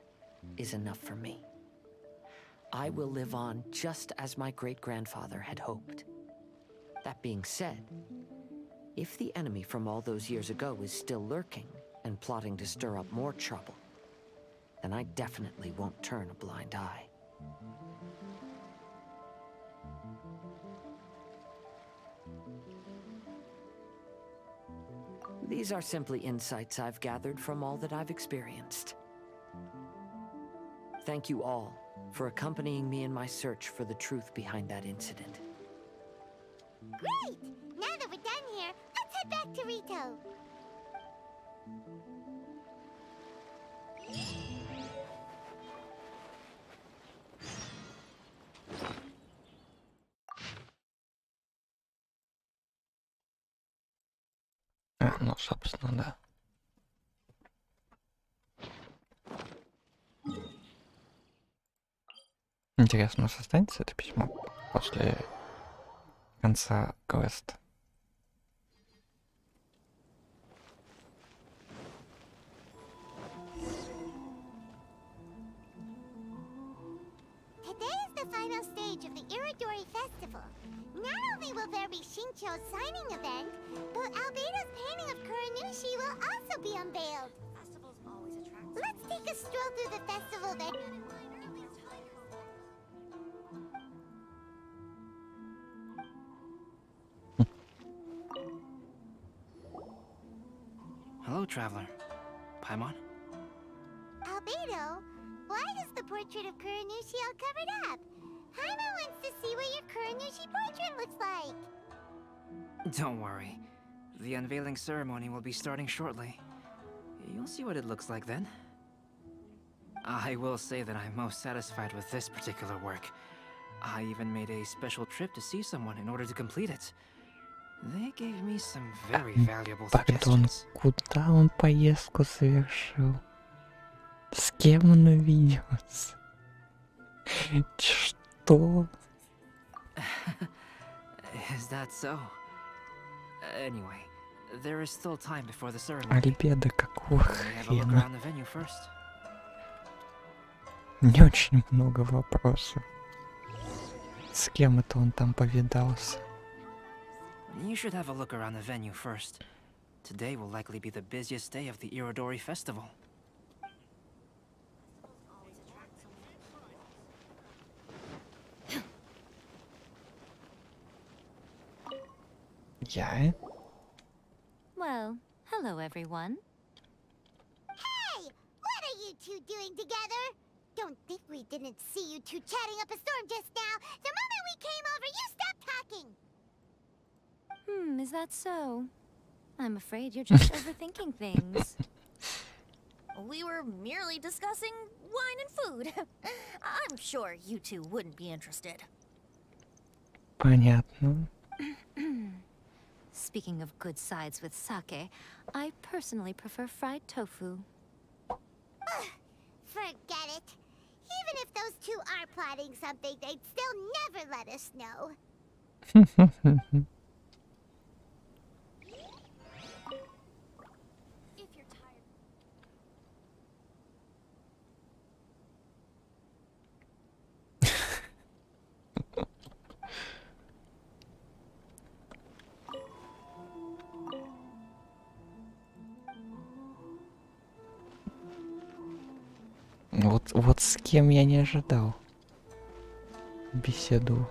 is enough for me. I will live on just as my great-grandfather had hoped. That being said, if the enemy from all those years ago is still lurking and plotting to stir up more trouble, then I definitely won't turn a blind eye. These are simply insights I've gathered from all that I've experienced. Thank you all for accompanying me in my search for the truth behind that incident. Great! Now that we're done here, let's head back to Rito. Ну, собственно, да. Интересно, останется это письмо после конца квеста. Today is the final stage of the Iridori Festival. Not only will there be Shincho's signing event, but Albedo's painting of Kuranushi will also be unveiled. Let's take a stroll through the festival then. Hello, traveler. Paimon? Albedo, why is the portrait of Kuranushi all covered up? Paimon wants to see what your Kuranushi portrait looks like. Don't worry. The unveiling ceremony will be starting shortly. You'll see what it looks like then. I will say that I'm most satisfied with this particular work. I even made a special trip to see someone in order to complete it. They gave me some very valuable Пардон, suggestions. куда он поездку совершил? С кем он увиделся? Что? Is that so? Anyway, there is still time before the ceremony. Альбедо, какого Have a look хрена? around the venue first. Не очень много вопросов. С кем это он там повидался? You should have a look around the venue first. Today will likely be the busiest day of the Irodori Festival. Я? Well, hello everyone. Hey! What are you two doing together? Don't think we didn't see you two chatting up a storm just now. The moment we came over, you stopped talking. Is that so? I'm afraid you're just overthinking things. We were merely discussing wine and food. I'm sure you two wouldn't be interested. Понятно. Speaking of good sides with sake, I personally prefer fried tofu. Forget it. Even if those two are plotting something, they'd still never let us know. Вот с кем я не ожидал беседу.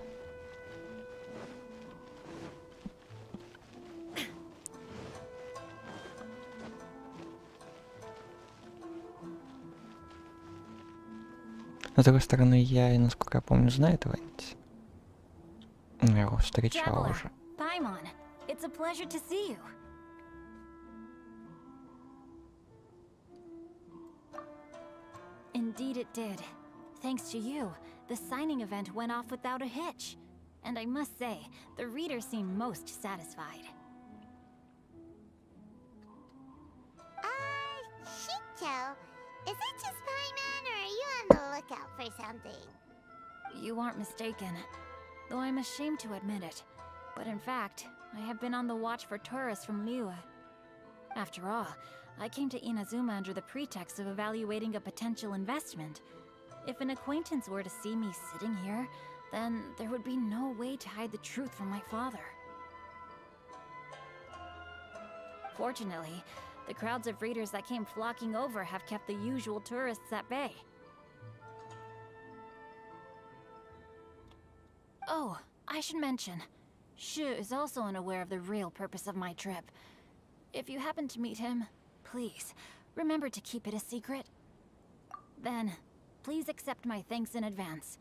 С другой стороны, я, и насколько я помню, знаю этого. Я его встречал уже. Paimon, it's a pleasure to see you. Indeed it did. Thanks to you, the signing event went off without a hitch. And I must say, the readers seem most satisfied. Shinto, is it just Paimon, or are you on the lookout for something? You aren't mistaken, though I'm ashamed to admit it. But in fact, I have been on the watch for tourists from Liyue. After all, I came to Inazuma under the pretext of evaluating a potential investment. If an acquaintance were to see me sitting here, then there would be no way to hide the truth from my father. Fortunately, the crowds of readers that came flocking over have kept the usual tourists at bay. Oh, I should mention, Shu is also unaware of the real purpose of my trip. If you happen to meet him, please, remember to keep it a secret. Then, please accept my thanks in advance.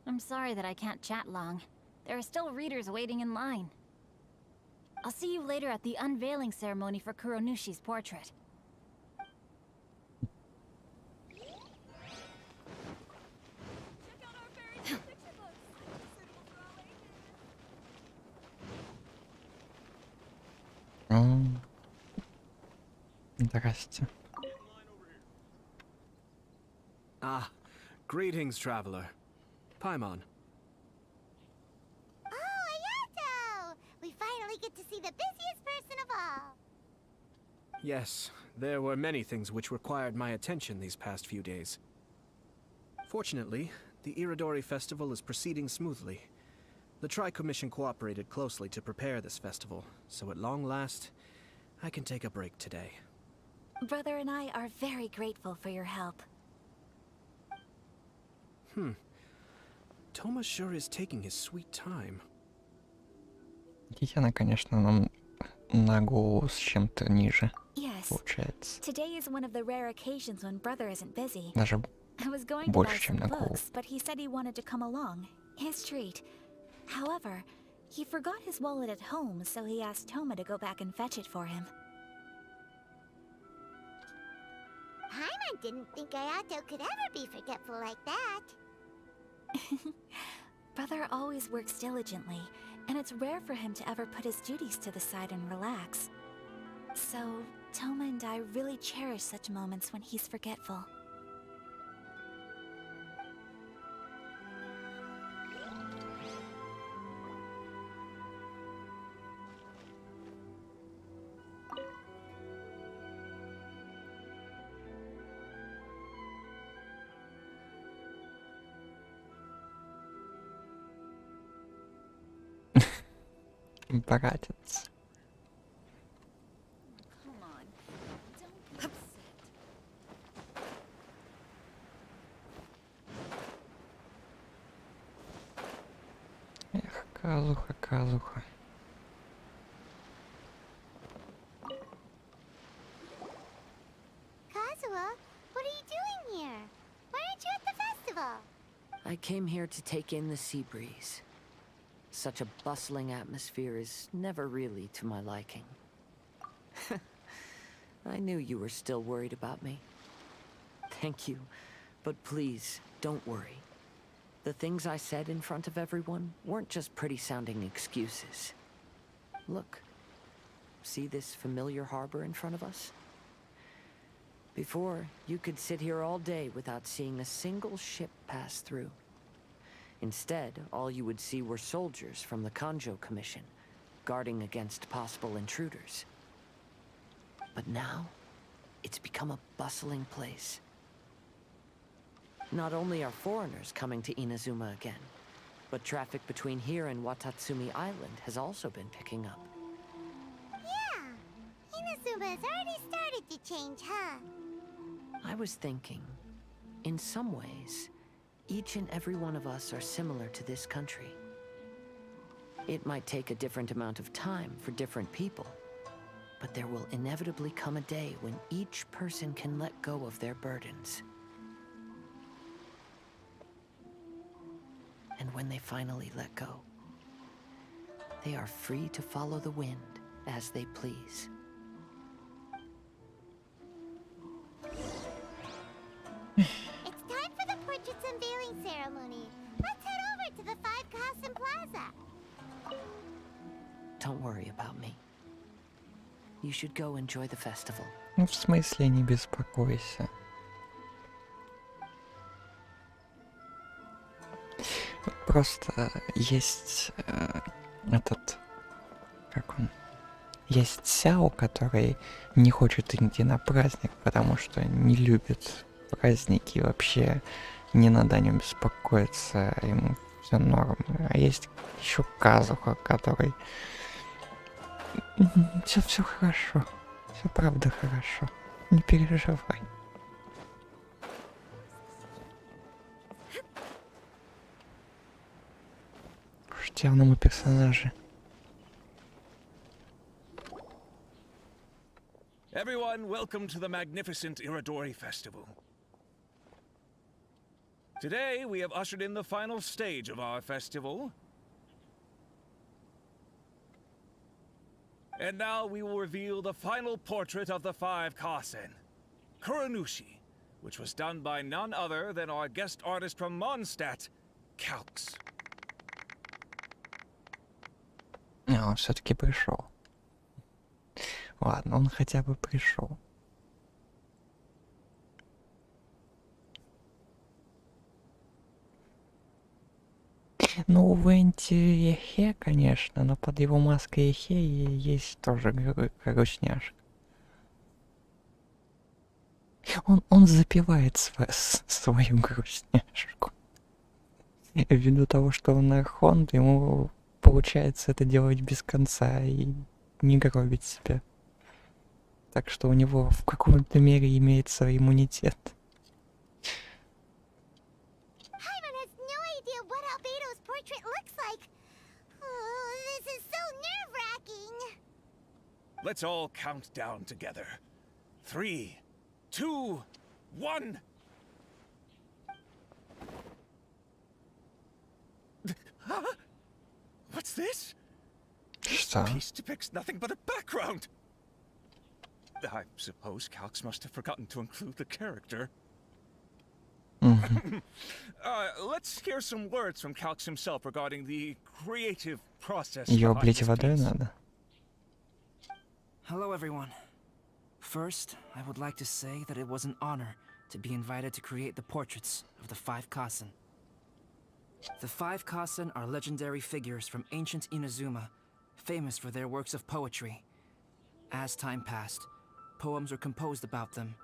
I'm sorry that I can't chat long. There are still readers waiting in line. I'll see you later at the unveiling ceremony for Kuronushi's portrait. Здрасте. Ah, greetings, traveler. Paimon. Oh, Ayato! We finally get to see the busiest person of all. Yes, there were many things which required my attention these past few days. Fortunately, the Irodori Festival is proceeding smoothly. The Tri-Commission cooperated closely to prepare this festival, so at long last, I can take a break today. Brother and I are very grateful for your help. Toma sure is taking his sweet time. Она, конечно, нам на голову с чем-то ниже. Yes. Получается. Today is one of the rare occasions when brother isn't busy. Даже I was going to buy больше, чем some на голову. books, but he said he wanted to come along. His treat. However, he forgot his wallet at home, so he asked Toma to go back and fetch it for him. Paimon didn't think Ayato could ever be forgetful like that. Brother always works diligently, and it's rare for him to ever put his duties to the side and relax. So, Toma and I really cherish such moments when he's forgetful. Братец. Эх, казуха, казуха. Kazuha, what are you doing here? Why aren't you at the festival? I came here to take in the sea breeze. Such a bustling atmosphere is never really to my liking. I knew you were still worried about me. Thank you, but please, don't worry. The things I said in front of everyone weren't just pretty-sounding excuses. Look. See this familiar harbor in front of us? Before, you could sit here all day without seeing a single ship pass through. Instead, all you would see were soldiers from the Kanjo Commission, guarding against possible intruders. But now, it's become a bustling place. Not only are foreigners coming to Inazuma again, but traffic between here and Watatsumi Island has also been picking up. Yeah, Inazuma has already started to change, huh? I was thinking, in some ways, each and every one of us are similar to this country. It might take a different amount of time for different people, but there will inevitably come a day when each person can let go of their burdens. And when they finally let go, they are free to follow the wind as they please. It's time for the portraits unveiling ceremony. Let's head over to the 5 Kasen Plaza. Don't worry about me. You should go enjoy the festival. Ну, в смысле, не беспокойся. Просто есть этот, как он, есть Сяо, который не хочет идти на праздник, потому что не любит праздники, вообще не надо о нем беспокоиться, ему все норм. А есть еще Казуха, который все хорошо, все правда хорошо, не переживай. Явному персонажу. Everyone, welcome to the magnificent Iridori Festival. Today, we have ushered in the final stage of our festival. And now we will reveal the final portrait of the 5 Kasen, Kuranushi, which was done by none other than our guest artist from Mondstadt, Calx. Он все-таки пришел. Ладно, он хотя бы пришел. Ну, у Венти Ехе, конечно, но под его маской Ехе есть тоже грустняшка. Он запивает свою грустняшку. Ввиду того, что он архонт, ему получается это делать без конца и не гробить себя. Так что у него в каком-то мере имеется иммунитет. Hyman has no idea what Albedo's portrait looks like. Oh, this is so nerve-wracking. Let's all count down together. 3, 2, 1. Huh? What's this? This piece depicts nothing but a background. I suppose Calx must have forgotten to include the character. Let's hear some words from Calx himself regarding the creative process. Её облить водой надо. Hello, everyone. First, I would like to say that it was an honor to be invited to create the portraits of the 5 Kasen. The 5 Kasen are legendary figures from ancient Inazuma, famous for their works of poetry. As time passed, poems were composed about them,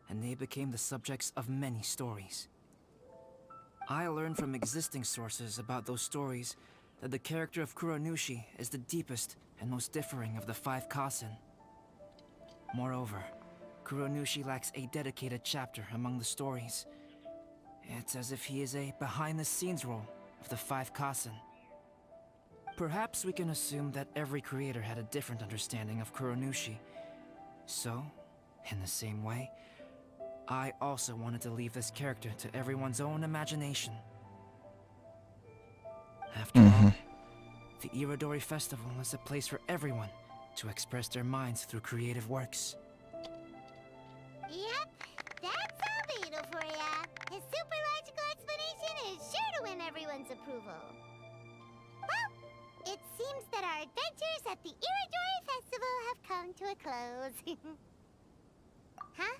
and they became the subjects of many stories. I learned from existing sources about those stories that the character of Kuronushi is the deepest and most differing of the 5 Kasen. Moreover, Kuronushi lacks a dedicated chapter among the stories. It's as if he is a behind-the-scenes role of the 5 Kasen. Perhaps we can assume that every creator had a different understanding of Kuronushi. So, in the same way, I also wanted to leave this character to everyone's own imagination. After all, the Irodori Festival is a place for everyone to express their minds through creative works. Yep, that's Albedo for ya. His super logical explanation is sure to win everyone's approval. Well, it seems that our adventures at the Irodori Festival have come to a close. Huh?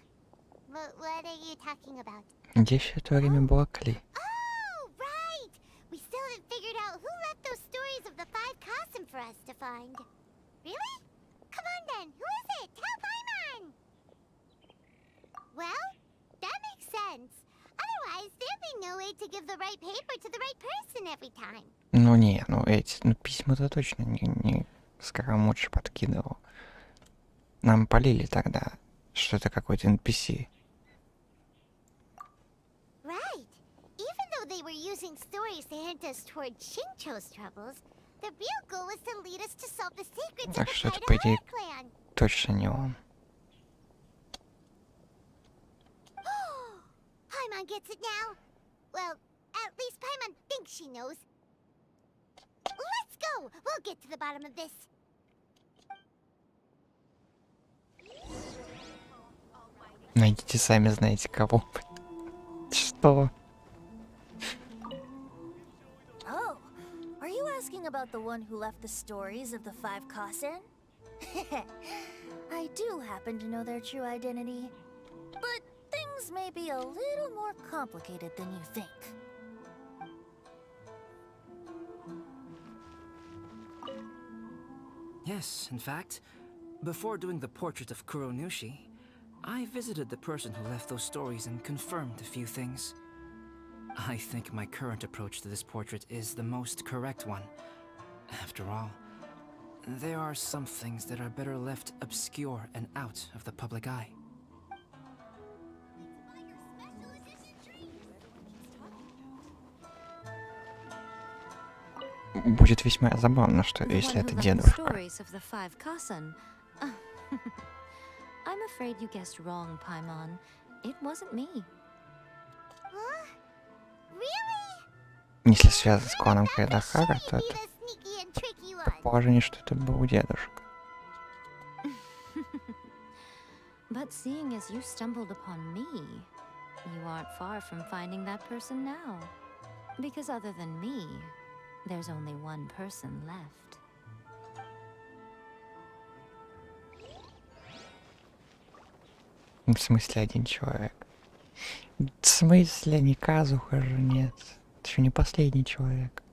What are you talking about? Где еще это время было Кли? Oh, right! We still haven't figured out who left those stories of the 5 Kasen for us to find. Really? Come on then, who is it? Tell Paimon! Well, that makes sense. Otherwise, there'd be no way to give the right paper to the right person every time. Ну не, ну эти, ну письма-то точно не Скоромуч подкидывал. Нам полили тогда, что это какой-то NPC. Right. Even though they were using stories to hint us toward Shincho's troubles, the real goal was to lead us to solve the secrets Так of что the это, по идее, Kaidahara clan. точно не он. Paimon gets it now. Well, at least Paimon thinks she knows. Let's go! We'll get to the bottom of this. Найдите сами знаете кого. Что? Oh, are you asking about the one who left the stories of the 5 Kasen? I do happen to know their true identity, but things may be a little more complicated than you think. Yes, in fact, before doing the portrait of Kuronushi, I visited the person who left those stories and confirmed a few things. I think my current approach to this portrait is the most correct one. After all, there are some things that are better left obscure and out of the public eye. Будет весьма забавно, что если это дедушка. I'm afraid you guessed wrong, Paimon. It wasn't me. Если связано с кланом Кайдахара, то это предположение, что это был дедушка. But seeing as you stumbled upon me, you aren't far from finding that person now. Because other than me, there's only one person left. В смысле один человек? В смысле не Казуха же нет? Это еще не последний человек.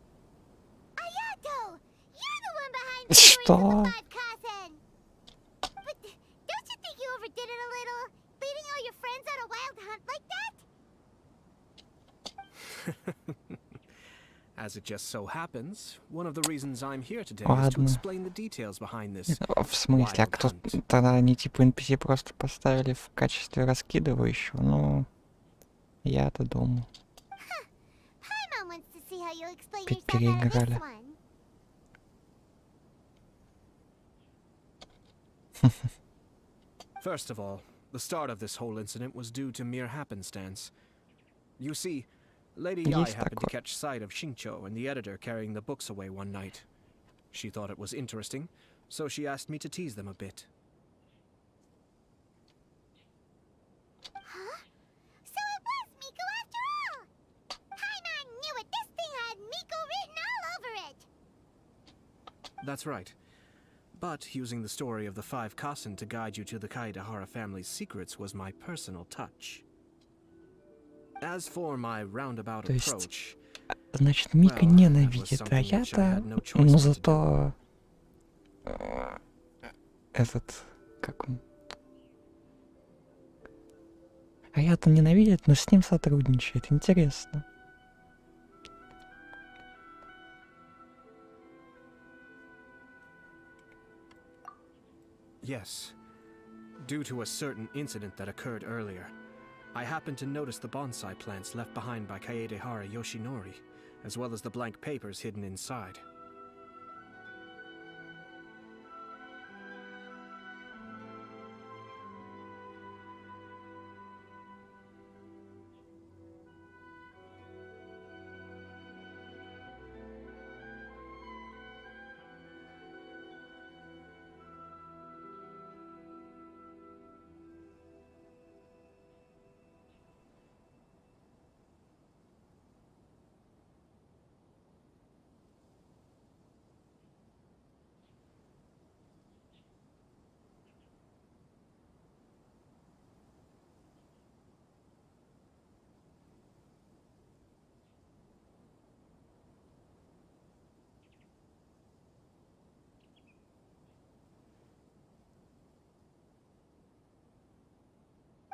Что? As it just so happens, one of the reasons I'm here today is to explain the details behind this. В смысле, а кто тогда они типа NPC просто поставили в качестве раскидывающего? Ну, я-то думал. Переиграли. First of all, the start of this whole incident was due to mere happenstance. You see, Lady Yai happened to catch sight of Shincho and the editor carrying the books away one night. She thought it was interesting, so she asked me to tease them a bit. Huh? So it was Miko after all! Paimon knew it! This thing had Miko written all over it! That's right. But using the story of the 5 Kasen to guide you to the Kaidahara family's secrets was my personal touch. As for my roundabout approach, значит, Мика ненавидит, а я-то, ну зато этот, как он, а я-то ненавидит, но с ним сотрудничает, интересно. Yes. Due to a certain incident that occurred earlier, I happened to notice the bonsai plants left behind by Kaedehara Yoshinori, as well as the blank papers hidden inside.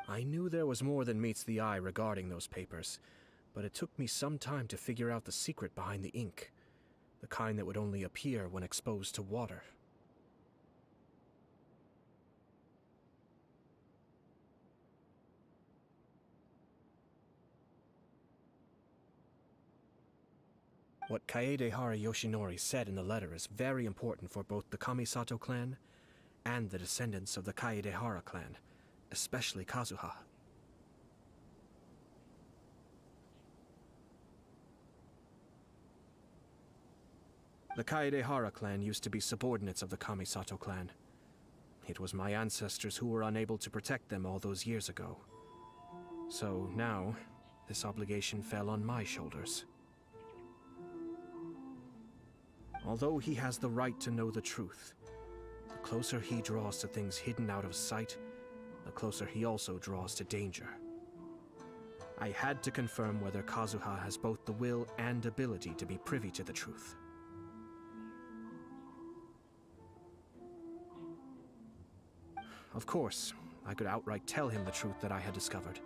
I knew there was more than meets the eye regarding those papers, but it took me some time to figure out the secret behind the ink, the kind that would only appear when exposed to water. What Kaedehara Yoshinori said in the letter is very important for both the Kamisato clan and the descendants of the Kaedehara clan, especially Kazuha. The Kaedehara clan used to be subordinates of the Kamisato clan. It was my ancestors who were unable to protect them all those years ago. So now, this obligation fell on my shoulders. Although he has the right to know the truth, the closer he draws to things hidden out of sight, the closer he also draws to danger. I had to confirm whether Kazuha has both the will and ability to be privy to the truth. Of course, I could outright tell him the truth that I had discovered,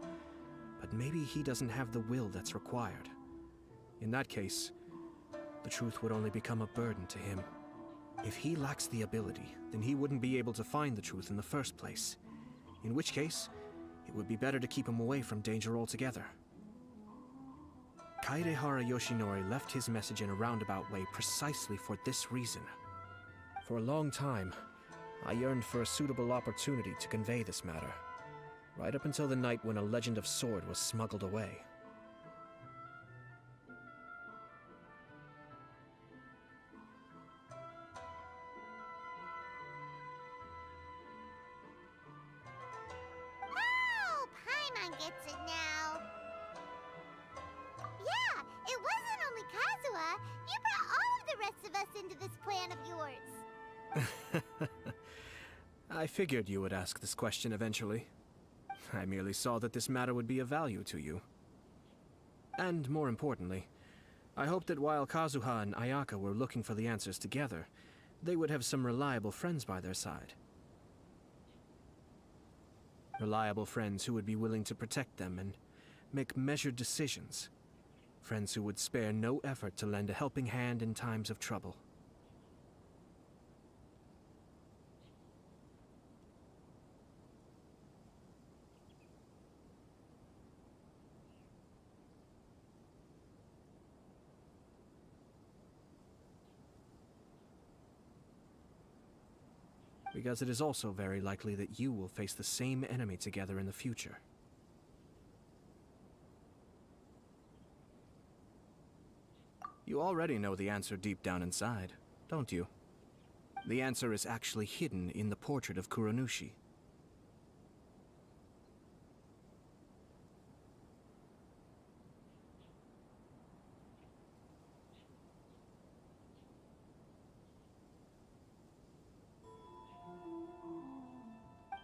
but maybe he doesn't have the will that's required. In that case, the truth would only become a burden to him. If he lacks the ability, then he wouldn't be able to find the truth in the first place. In which case, it would be better to keep him away from danger altogether. Kaedehara Yoshinori left his message in a roundabout way precisely for this reason. For a long time, I yearned for a suitable opportunity to convey this matter, right up until the night when a Legend of Sword was smuggled away. Gets it now. Yeah, it wasn't only Kazuha. You brought all of the rest of us into this plan of yours. I figured you would ask this question eventually. I merely saw that this matter would be of value to you. And more importantly, I hoped that while Kazuha and Ayaka were looking for the answers together, they would have some reliable friends by their side. Reliable friends who would be willing to protect them and make measured decisions. Friends who would spare no effort to lend a helping hand in times of trouble. Because it is also very likely that you will face the same enemy together in the future. You already know the answer deep down inside, don't you? The answer is actually hidden in the portrait of Kuronushi.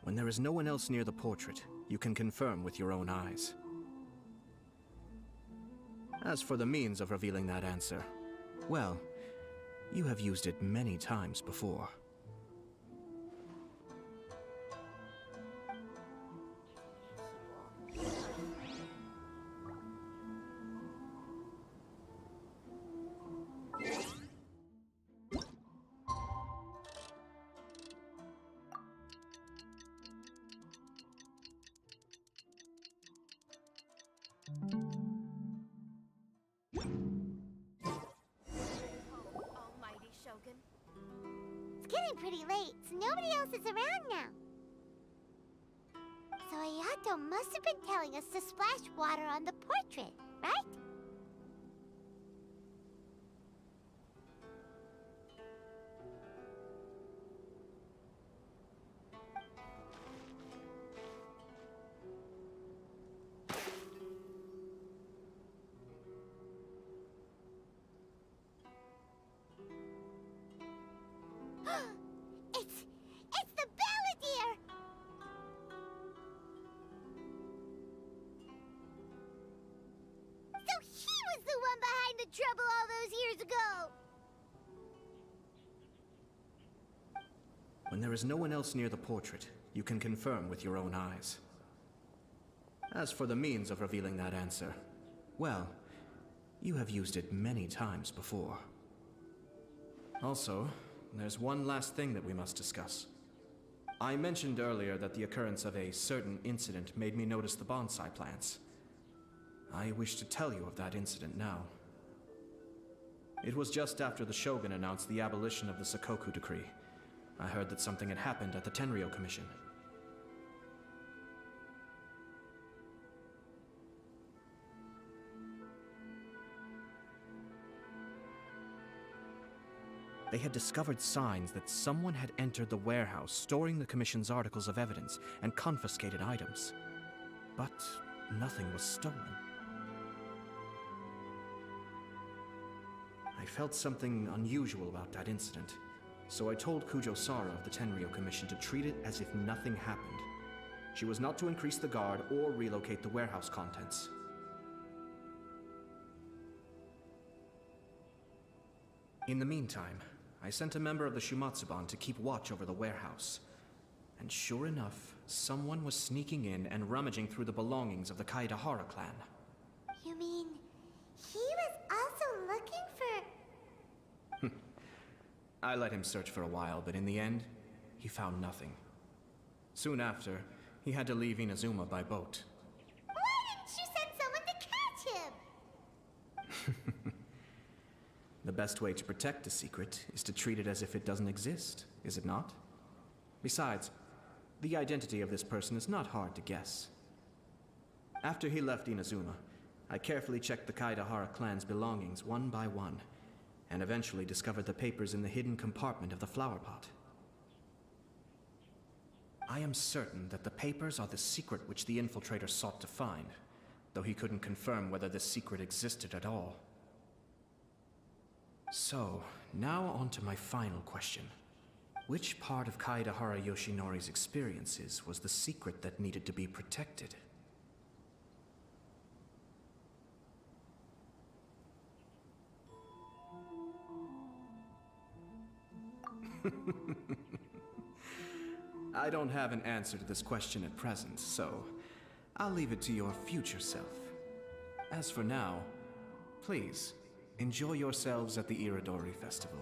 When there is no one else near the portrait, you can confirm with your own eyes. As for the means of revealing that answer, well, you have used it many times before. getting pretty late, so nobody else is around now. So Ayato must have been telling us to splash water on the portrait, right? It's the Balladeer! So he was the one behind the trouble all those years ago! When there is no one else near the portrait, you can confirm with your own eyes. As for the means of revealing that answer, well, you have used it many times before. Also, there's one last thing that we must discuss. I mentioned earlier that the occurrence of a certain incident made me notice the bonsai plants. I wish to tell you of that incident now. It was just after the Shogun announced the abolition of the Sakoku decree. I heard that something had happened at the Tenryou Commission. They had discovered signs that someone had entered the warehouse storing the Commission's articles of evidence and confiscated items. But nothing was stolen. I felt something unusual about that incident, so I told Kujo-Sara of the Tenryou Commission to treat it as if nothing happened. She was not to increase the guard or relocate the warehouse contents. In the meantime, I sent a member of the Shumatsuban to keep watch over the warehouse. And sure enough, someone was sneaking in and rummaging through the belongings of the Kaedahara clan. You mean, he was also looking for... I let him search for a while, but in the end, he found nothing. Soon after, he had to leave Inazuma by boat. Why didn't you send someone to catch him? The best way to protect a secret is to treat it as if it doesn't exist, is it not? Besides, the identity of this person is not hard to guess. After he left Inazuma, I carefully checked the Kaedahara clan's belongings one by one, and eventually discovered the papers in the hidden compartment of the flower pot. I am certain that the papers are the secret which the infiltrator sought to find, though he couldn't confirm whether this secret existed at all. So, now on to my final question. Which part of Kaedahara Yoshinori's experiences was the secret that needed to be protected? I don't have an answer to this question at present, so I'll leave it to your future self. As for now, please, enjoy yourselves at the Iridori Festival.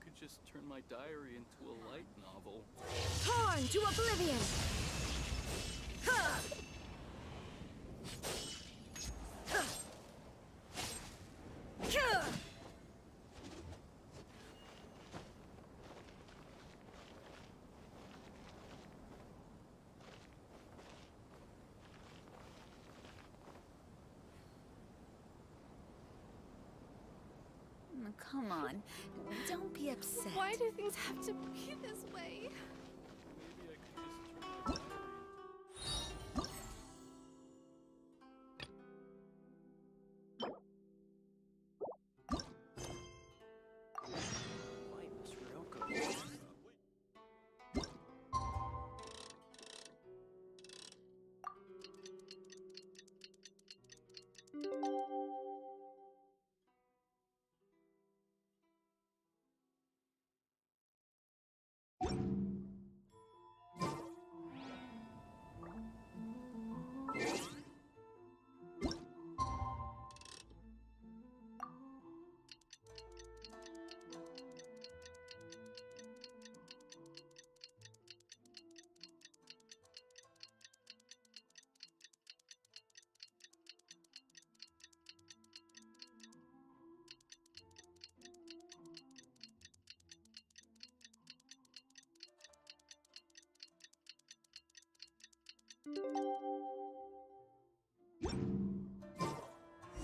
could just turn my diary into a light novel. Torn to oblivion! Come on, don't be upset. Why do things have to be this way?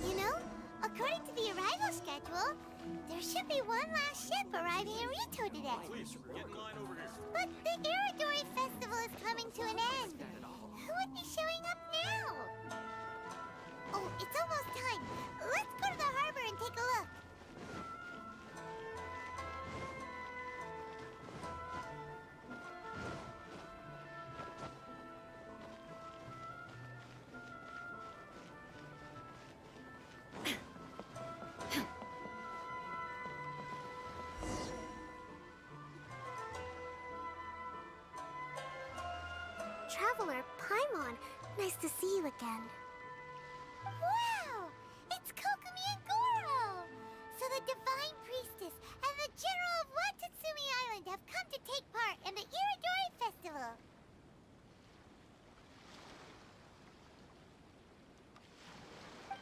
You know, according to the arrival schedule, there should be one last ship arriving in Rito today. Please, get in line over here. But the Iridori Festival is coming to an end. Who would be showing up now? Oh, it's almost time. Let's go to the harbor and take a look. Traveler Paimon, nice to see you again. Wow! It's Kokumi and Goro! So the Divine Priestess and the General of Watatsumi Island have come to take part in the Iridori Festival.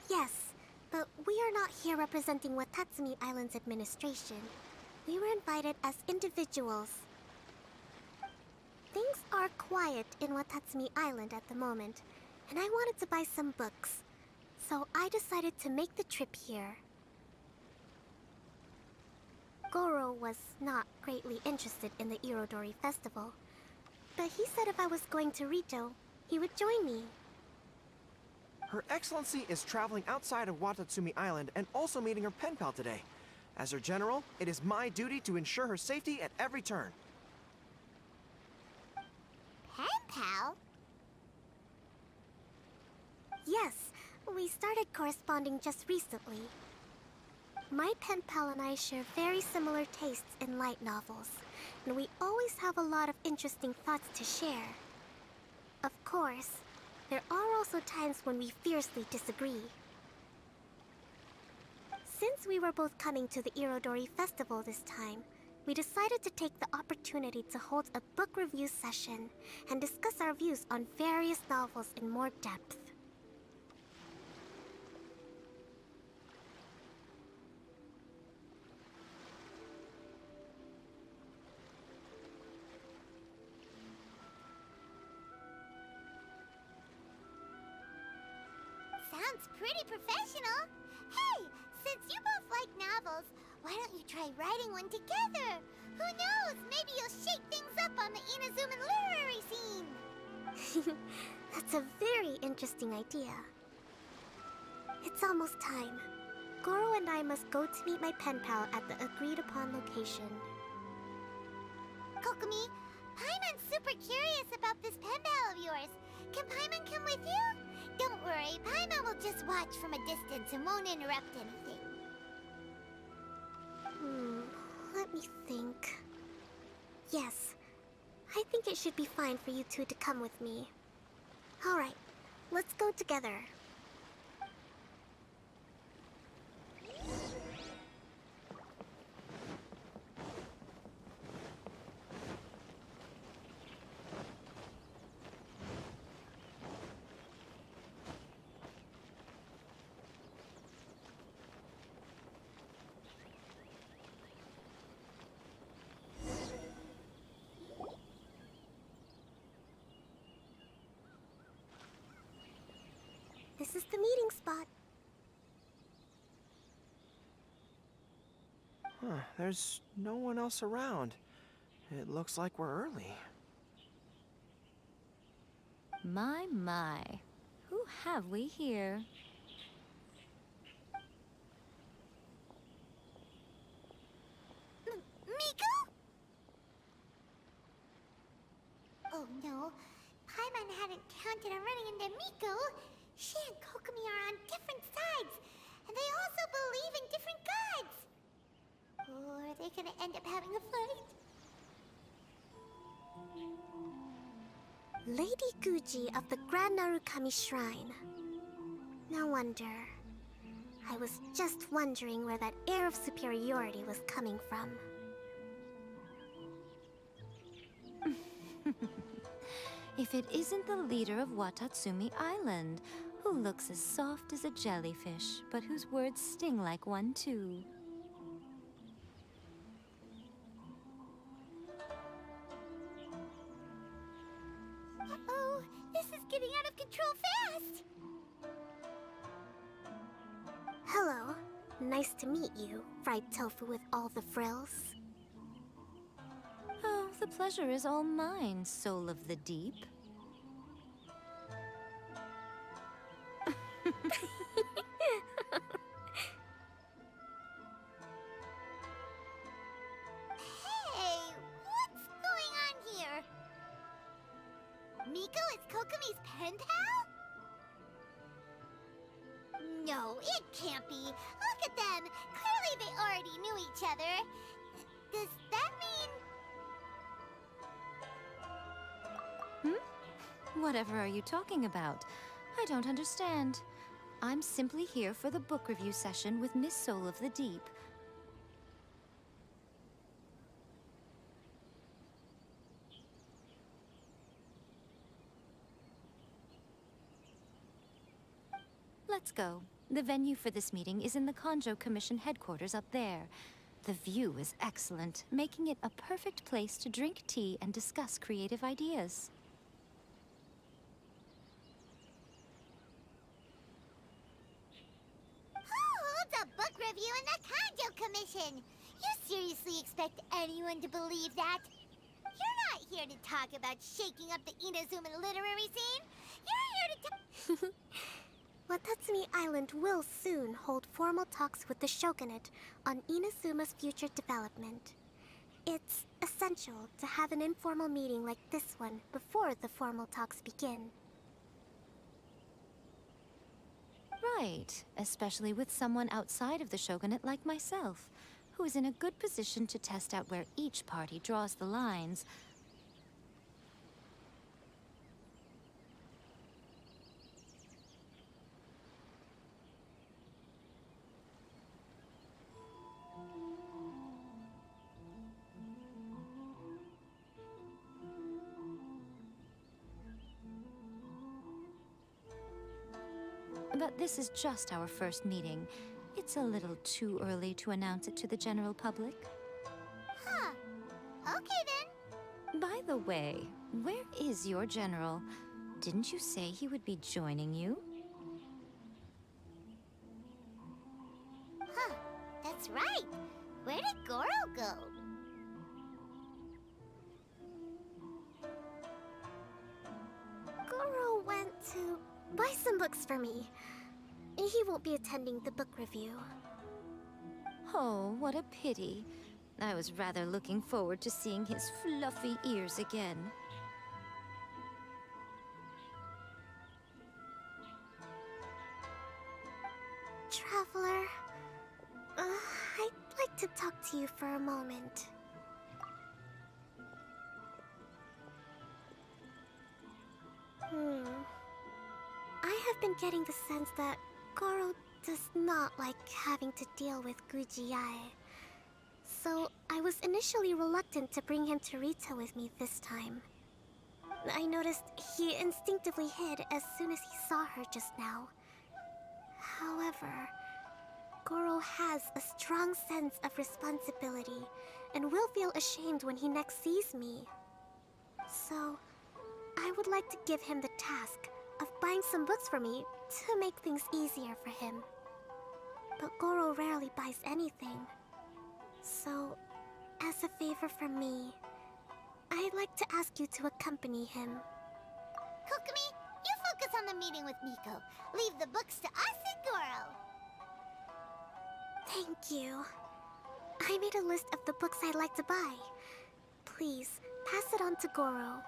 Yes, but we are not here representing Watatsumi Island's administration. We were invited as individuals. Things are quiet in Watatsumi Island at the moment, and I wanted to buy some books. So I decided to make the trip here. Goro was not greatly interested in the Irodori Festival, but he said if I was going to Rito, he would join me. Her Excellency is traveling outside of Watatsumi Island and also meeting her pen pal today. As her general, it is my duty to ensure her safety at every turn. Pen pal? Yes, we started corresponding just recently. My pen pal and I share very similar tastes in light novels, and we always have a lot of interesting thoughts to share. Of course, there are also times when we fiercely disagree. Since we were both coming to the Irodori Festival this time, we decided to take the opportunity to hold a book review session and discuss our views on various novels in more depth. Sounds pretty professional. Hey, since you both like novels, why don't you try writing one together? Who knows? Maybe you'll shake things up on the Inazuman literary scene. That's a very interesting idea. It's almost time. Goro and I must go to meet my pen pal at the agreed-upon location. Kokumi, Paimon's super curious about this pen pal of yours. Can Paimon come with you? Don't worry, Paimon will just watch from a distance and won't interrupt anything. Let me think. Yes, I think it should be fine for you two to come with me. Alright, let's go together. this is the meeting spot. Huh, there's no one else around. It looks like we're early. My. Who have we here? Miko? Oh no, Paimon hadn't counted on running into Miko. She and Kokomi are on different sides, and they also believe in different gods. Or are they gonna end up having a fight? Lady Guji of the Grand Narukami Shrine. No wonder. I was just wondering where that air of superiority was coming from. If it isn't the leader of Watatsumi Island, who looks as soft as a jellyfish, but whose words sting like one too. Uh-oh, this is getting out of control fast! Hello. Nice to meet you, fried tofu with all the frills. Oh, the pleasure is all mine, soul of the deep. Hey, what's going on here? Miko is Kokomi's pen pal? No, it can't be. Look at them. Clearly they already knew each other. Does that mean... Whatever are you talking about? I don't understand. I'm simply here for the book review session with Miss Soul of the Deep. Let's go. The venue for this meeting is in the Konjo Commission headquarters up there. The view is excellent, making it a perfect place to drink tea and discuss creative ideas. Who holds a book review in the Konjo Commission? You seriously expect anyone to believe that? You're not here to talk about shaking up the Inazuma literary scene. You're here to Watatsumi Island will soon hold formal talks with the shogunate on Inazuma's future development. It's essential to have an informal meeting like this one before the formal talks begin. Right, especially with someone outside of the shogunate like myself, who is in a good position to test out where each party draws the lines. But this is just our first meeting. It's a little too early to announce it to the general public. Huh. Okay then. By the way, where is your general? Didn't you say he would be joining you? Huh. That's right. Where did Goro go? Goro went to buy some books for me. He won't be attending the book review. Oh, what a pity. I was rather looking forward to seeing his fluffy ears again. Traveler, I'd like to talk to you for a moment. I have been getting the sense that Goro does not like having to deal with Guji-ai. So I was initially reluctant to bring him to Rita with me this time. I noticed he instinctively hid as soon as he saw her just now. However, Goro has a strong sense of responsibility and will feel ashamed when he next sees me. So, I would like to give him the task of buying some books for me to make things easier for him. But Goro rarely buys anything. So, as a favor from me, I'd like to ask you to accompany him. Kokumi, you focus on the meeting with Miko. Leave the books to us and Goro. Thank you. I made a list of the books I'd like to buy. Please, pass it on to Goro.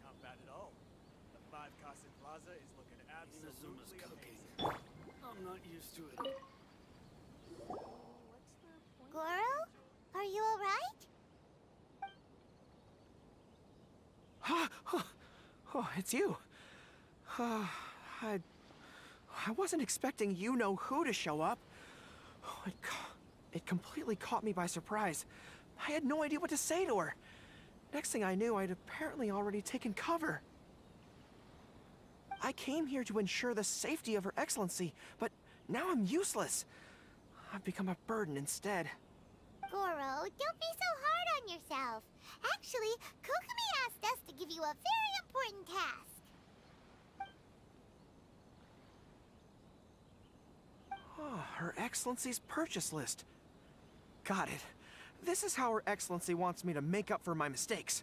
Not bad at all. The five-castle plaza is looking absolutely amazing. I'm not used to it. Goro? Are you alright? Oh, it's you. I wasn't expecting you-know-who to show up. Oh, it completely caught me by surprise. I had no idea what to say to her. Next thing I knew, I'd apparently already taken cover. I came here to ensure the safety of Her Excellency, but now I'm useless. I've become a burden instead. Goro, don't be so hard on yourself. Actually, Kokumi asked us to give you a very important task. Oh, Her Excellency's purchase list. Got it. This is how Her Excellency wants me to make up for my mistakes.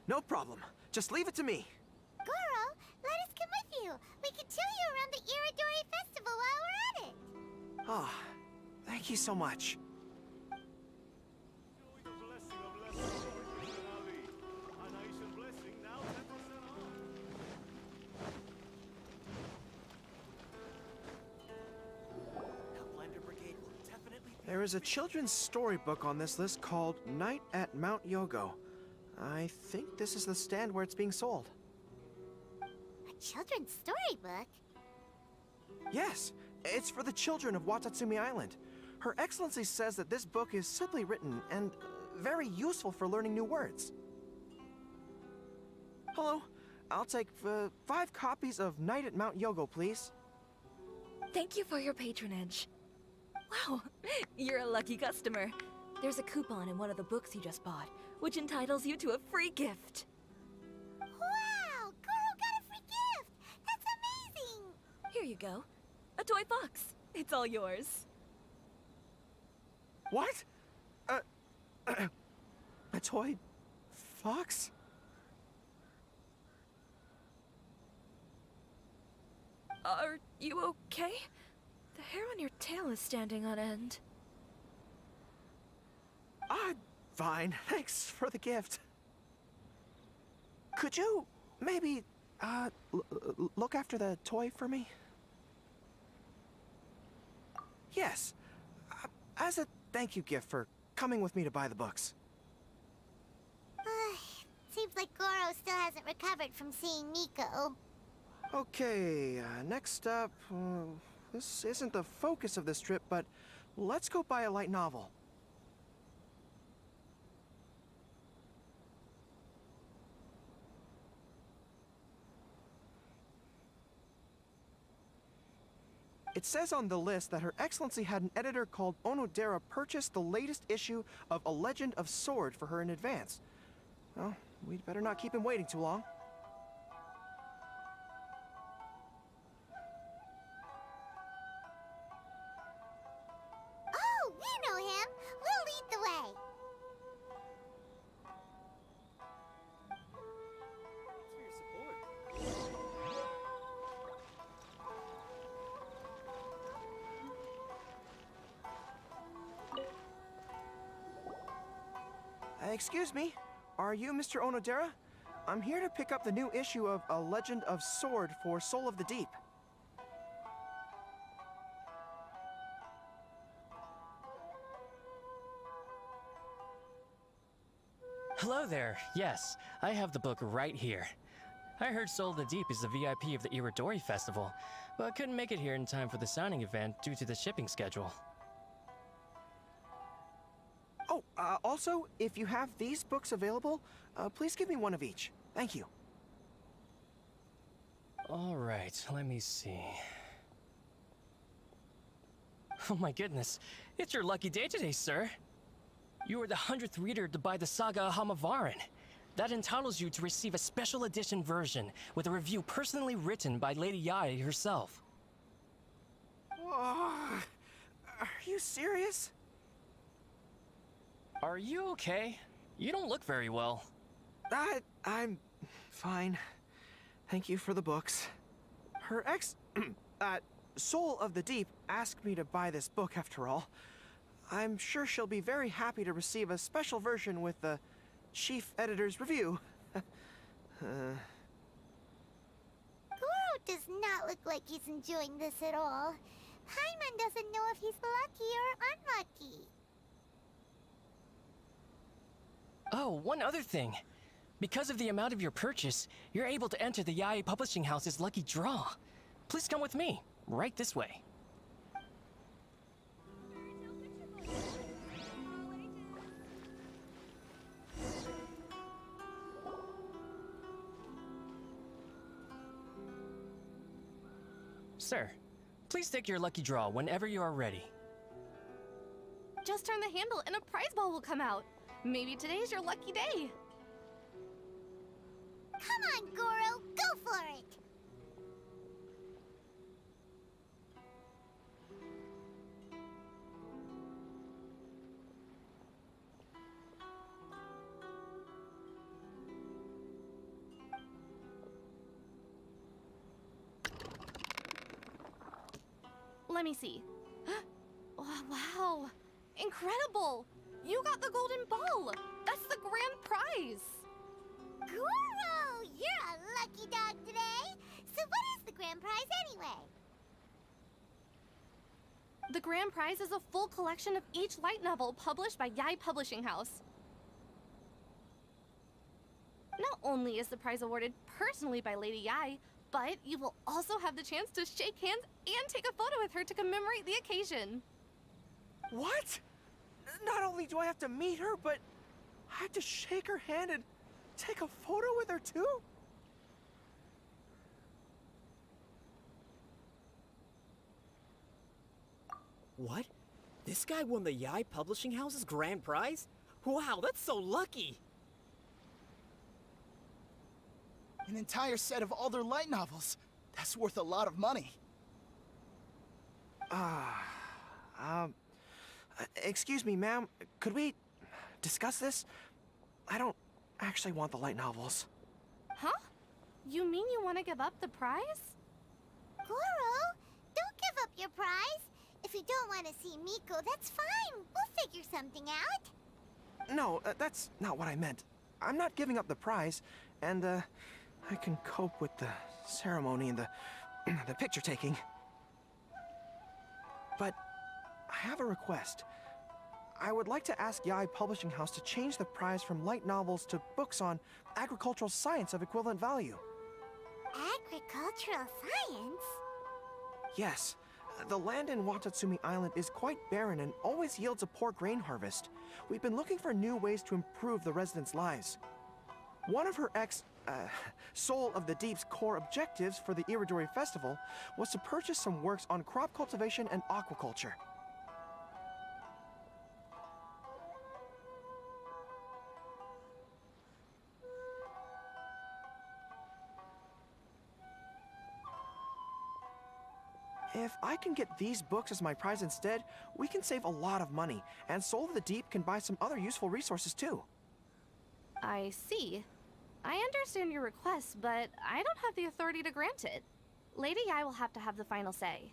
No problem. Just leave it to me. Goro, let us come with you. We can show you around the Iridori Festival while we're at it. Ah, thank you so much. There is a children's storybook on this list called Night at Mount Yogo. I think this is the stand where it's being sold. A children's storybook? Yes, it's for the children of Watatsumi Island. Her Excellency says that this book is simply written and very useful for learning new words. Hello, I'll take 5 copies of Night at Mount Yogo, please. Thank you for your patronage. Wow, you're a lucky customer. There's a coupon in one of the books you just bought, which entitles you to a free gift. Wow, Goro got a free gift! That's amazing! Here you go. A toy fox. It's all yours. What? A toy fox? Are you okay? The hair on your tail is standing on end. I'm fine. Thanks for the gift. Could you maybe look after the toy for me? Yes. As a thank you gift for coming with me to buy the books. Seems like Goro still hasn't recovered from seeing Miko. Okay, next up, this isn't the focus of this trip, but let's go buy a light novel. It says on the list that Her Excellency had an editor called Onodera purchase the latest issue of A Legend of Sword for her in advance. Well, we'd better not keep him waiting too long. Oh, we know him! We'll lead the way! Excuse me, are you Mr. Onodera? I'm here to pick up the new issue of A Legend of Sword for Soul of the Deep. Hello there. Yes, I have the book right here. I heard Soul of the Deep is the VIP of the Iridori Festival, but couldn't make it here in time for the signing event due to the shipping schedule. Oh, also, if you have these books available, please give me one of each. Thank you. Alright, let me see. Oh my goodness, it's your lucky day today, sir. You are the 100th reader to buy the Saga of Hamavarin. That entitles you to receive a special edition version with a review personally written by Lady Yai herself. Are you serious? Are you okay? You don't look very well. I'm fine. Thank you for the books. Her Soul of the Deep asked me to buy this book after all. I'm sure she'll be very happy to receive a special version with the chief editor's review. Goro does not look like he's enjoying this at all. Paimon doesn't know if he's lucky or unlucky. Oh, one other thing. Because of the amount of your purchase, you're able to enter the Yai Publishing House's lucky draw. Please come with me, right this way. Sir, please take your lucky draw whenever you are ready. Just turn the handle and a prize ball will come out. Maybe today's your lucky day. Come on, Goro, go for it! Let me see. Oh, wow. Incredible! You got the golden ball! That's the grand prize! Goro, you're a lucky dog today! So what is the grand prize anyway? The grand prize is a full collection of each light novel published by Yai Publishing House. Not only is the prize awarded personally by Lady Yai, but you will also have the chance to shake hands and take a photo with her to commemorate the occasion. What? Not only do I have to meet her, but I have to shake her hand and take a photo with her too? What? This guy won the Yai Publishing House's grand prize? Wow, that's so lucky! An entire set of all their light novels. That's worth a lot of money. Excuse me, ma'am. Could we discuss this? I don't actually want the light novels. Huh? You mean you want to give up the prize? Goro, don't give up your prize. If you don't want to see Miko, that's fine. We'll figure something out. No, that's not what I meant. I'm not giving up the prize, and, I can cope with the ceremony and the picture taking. But I have a request. I would like to ask Yai Publishing House to change the prize from light novels to books on agricultural science of equivalent value. Agricultural science? Yes. The land in Watatsumi Island is quite barren and always yields a poor grain harvest. We've been looking for new ways to improve the residents' lives. One of her Soul of the Deep's core objectives for the Iridori Festival was to purchase some works on crop cultivation and aquaculture. If I can get these books as my prize instead, we can save a lot of money, and Soul of the Deep can buy some other useful resources too. I see. I understand your request, but I don't have the authority to grant it. Lady Yai will have to have the final say.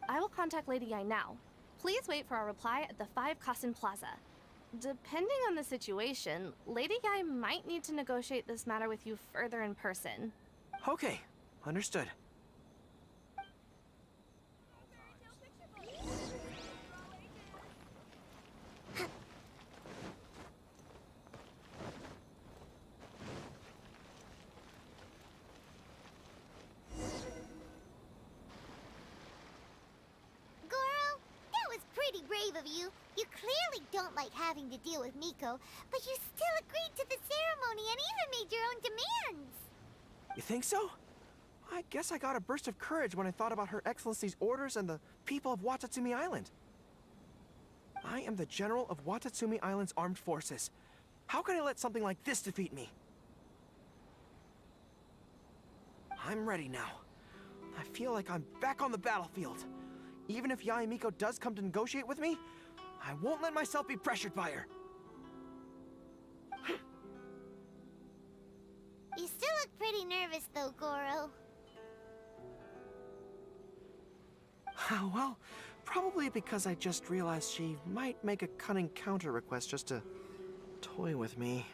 I will contact Lady Yai now. Please wait for our reply at the 5 Kasen Plaza. Depending on the situation, Lady Yai might need to negotiate this matter with you further in person. Okay, understood. Goro, that was pretty brave of you. You clearly don't like having to deal with Miko, but you still agreed to the ceremony and even made your own demands. You think so? I guess I got a burst of courage when I thought about Her Excellency's orders and the people of Watatsumi Island. I am the General of Watatsumi Island's armed forces. How can I let something like this defeat me? I'm ready now. I feel like I'm back on the battlefield. Even if Yae Miko does come to negotiate with me, I won't let myself be pressured by her. You still look pretty nervous though, Goro. Well, probably because I just realized she might make a cunning counter request just to toy with me.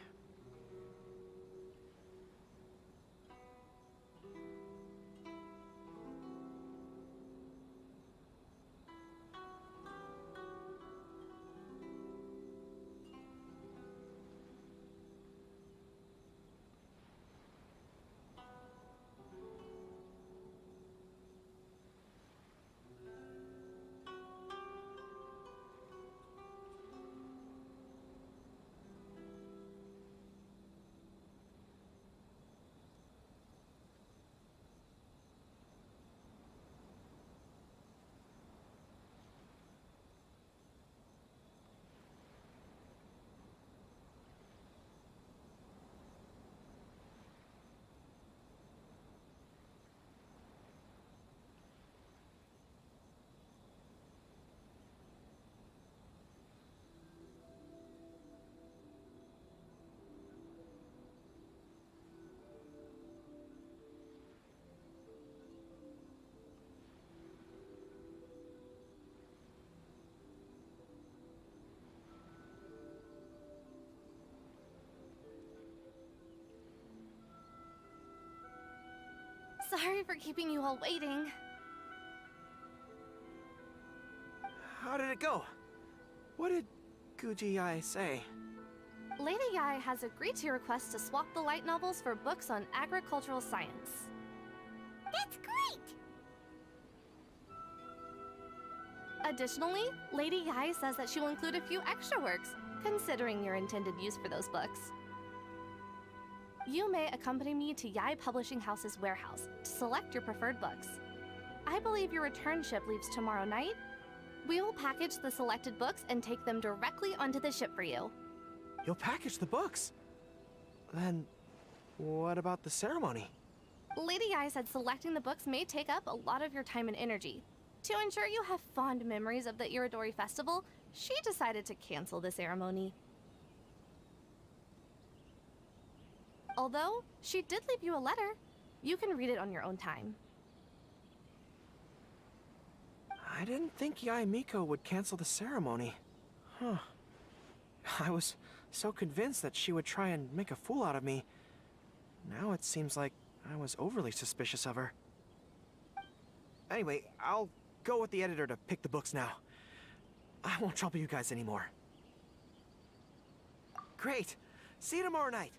Sorry for keeping you all waiting. How did it go? What did Guji Yae say? Lady Yae has agreed to your request to swap the light novels for books on agricultural science. That's great! Additionally, Lady Yae says that she will include a few extra works, considering your intended use for those books. You may accompany me to Yae Publishing House's warehouse to select your preferred books. I believe your return ship leaves tomorrow night. We will package the selected books and take them directly onto the ship for you. You'll package the books? Then, what about the ceremony? Lady Yae said selecting the books may take up a lot of your time and energy. To ensure you have fond memories of the Iridori Festival, she decided to cancel the ceremony. Although, she did leave you a letter. You can read it on your own time. I didn't think Yae Miko would cancel the ceremony. Huh. I was so convinced that she would try and make a fool out of me. Now it seems like I was overly suspicious of her. Anyway, I'll go with the editor to pick the books now. I won't trouble you guys anymore. Great! See you tomorrow night!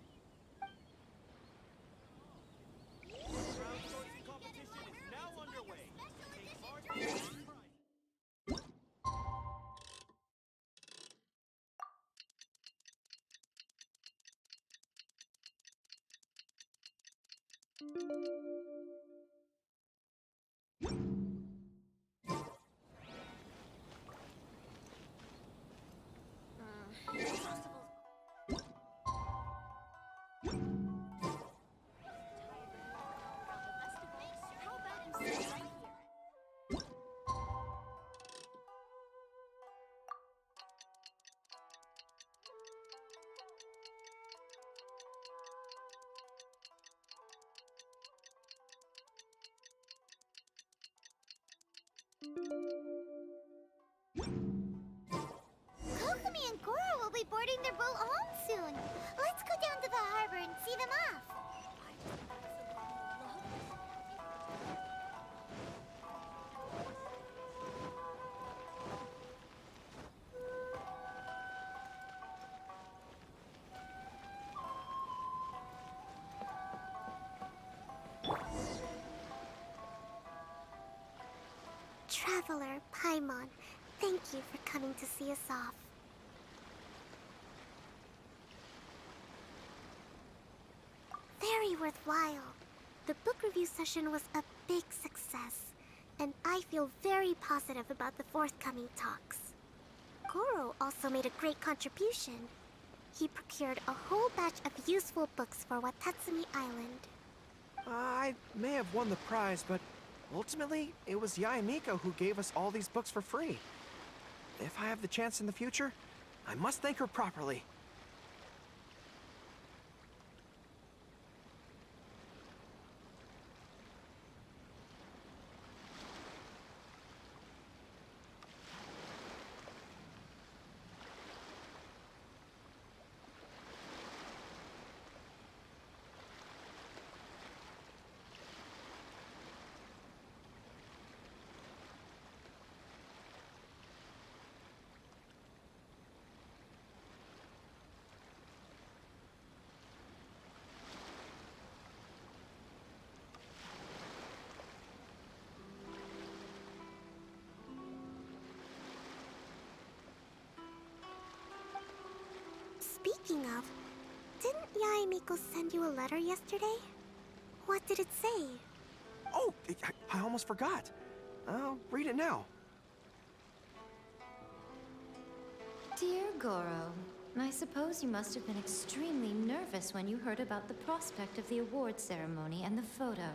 Kokomi and Goro will be boarding their boat home soon. Let's go down to the harbor and see them off. Traveler, Paimon, Thank you for coming to see us off. Very worthwhile. The book review session was a big success, and I feel very positive about the forthcoming talks. Goro also made a great contribution. He procured a whole batch of useful books for Watatsumi Island. I may have won the prize, but ultimately, it was Yae Miko who gave us all these books for free. If I have the chance in the future, I must thank her properly. Speaking of, didn't Yae Miko send you a letter yesterday? What did it say? Oh, I almost forgot. I'll read it now. Dear Goro, I suppose you must have been extremely nervous when you heard about the prospect of the award ceremony and the photo.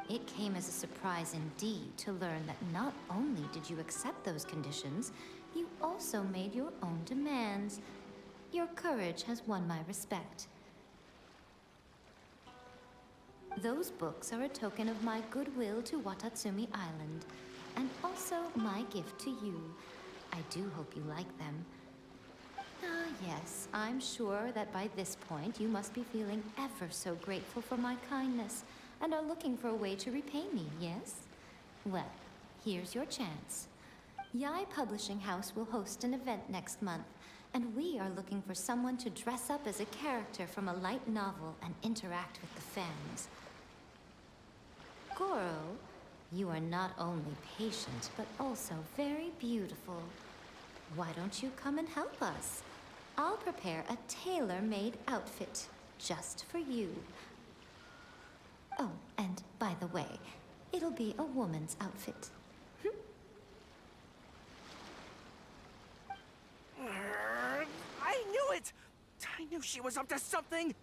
It came as a surprise indeed to learn that not only did you accept those conditions, you also made your own demands. Your courage has won my respect. Those books are a token of my goodwill to Watatsumi Island, and also my gift to you. I do hope you like them. Ah, yes, I'm sure that by this point you must be feeling ever so grateful for my kindness, and are looking for a way to repay me, yes? Well, here's your chance. Yae Publishing House will host an event next month, and we are looking for someone to dress up as a character from a light novel and interact with the fans. Goro, you are not only patient, but also very beautiful. Why don't you come and help us? I'll prepare a tailor-made outfit just for you. Oh, and by the way, it'll be a woman's outfit. I knew it! I knew she was up to something!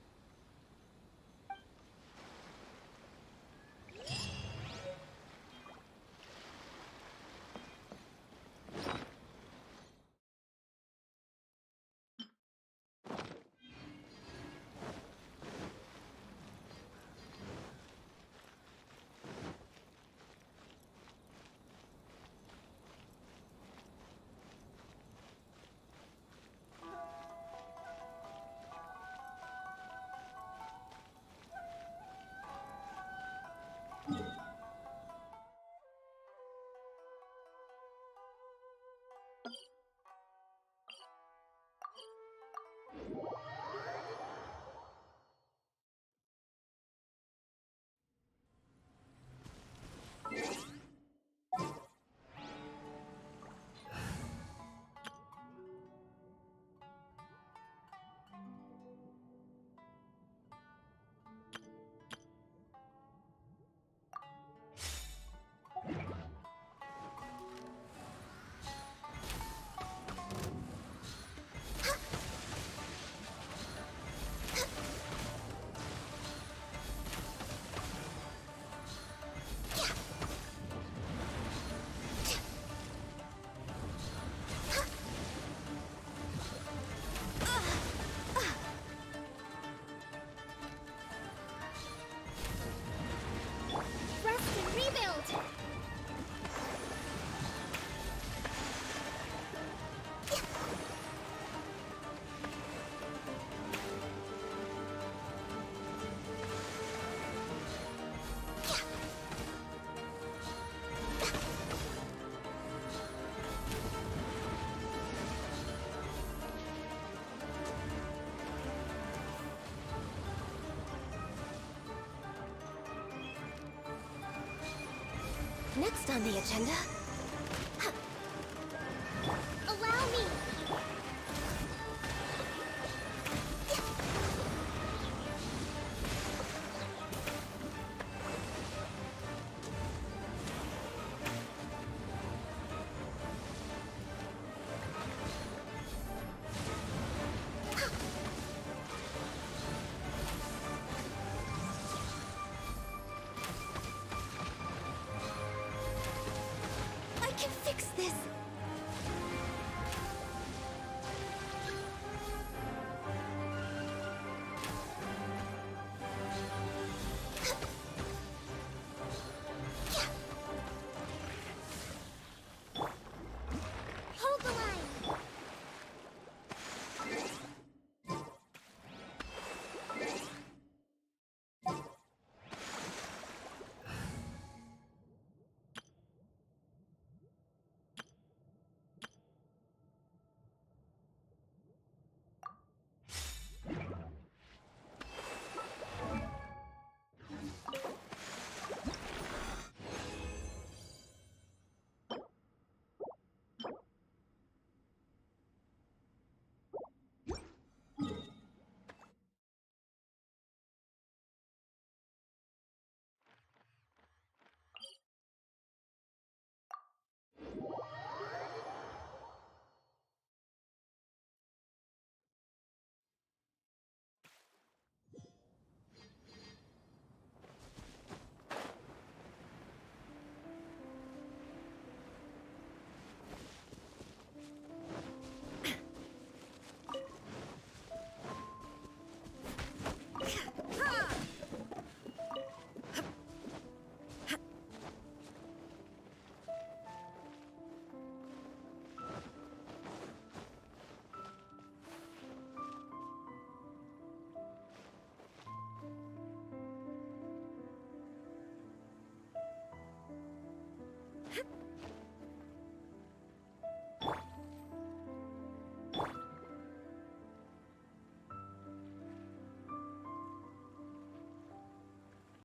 Next on the agenda,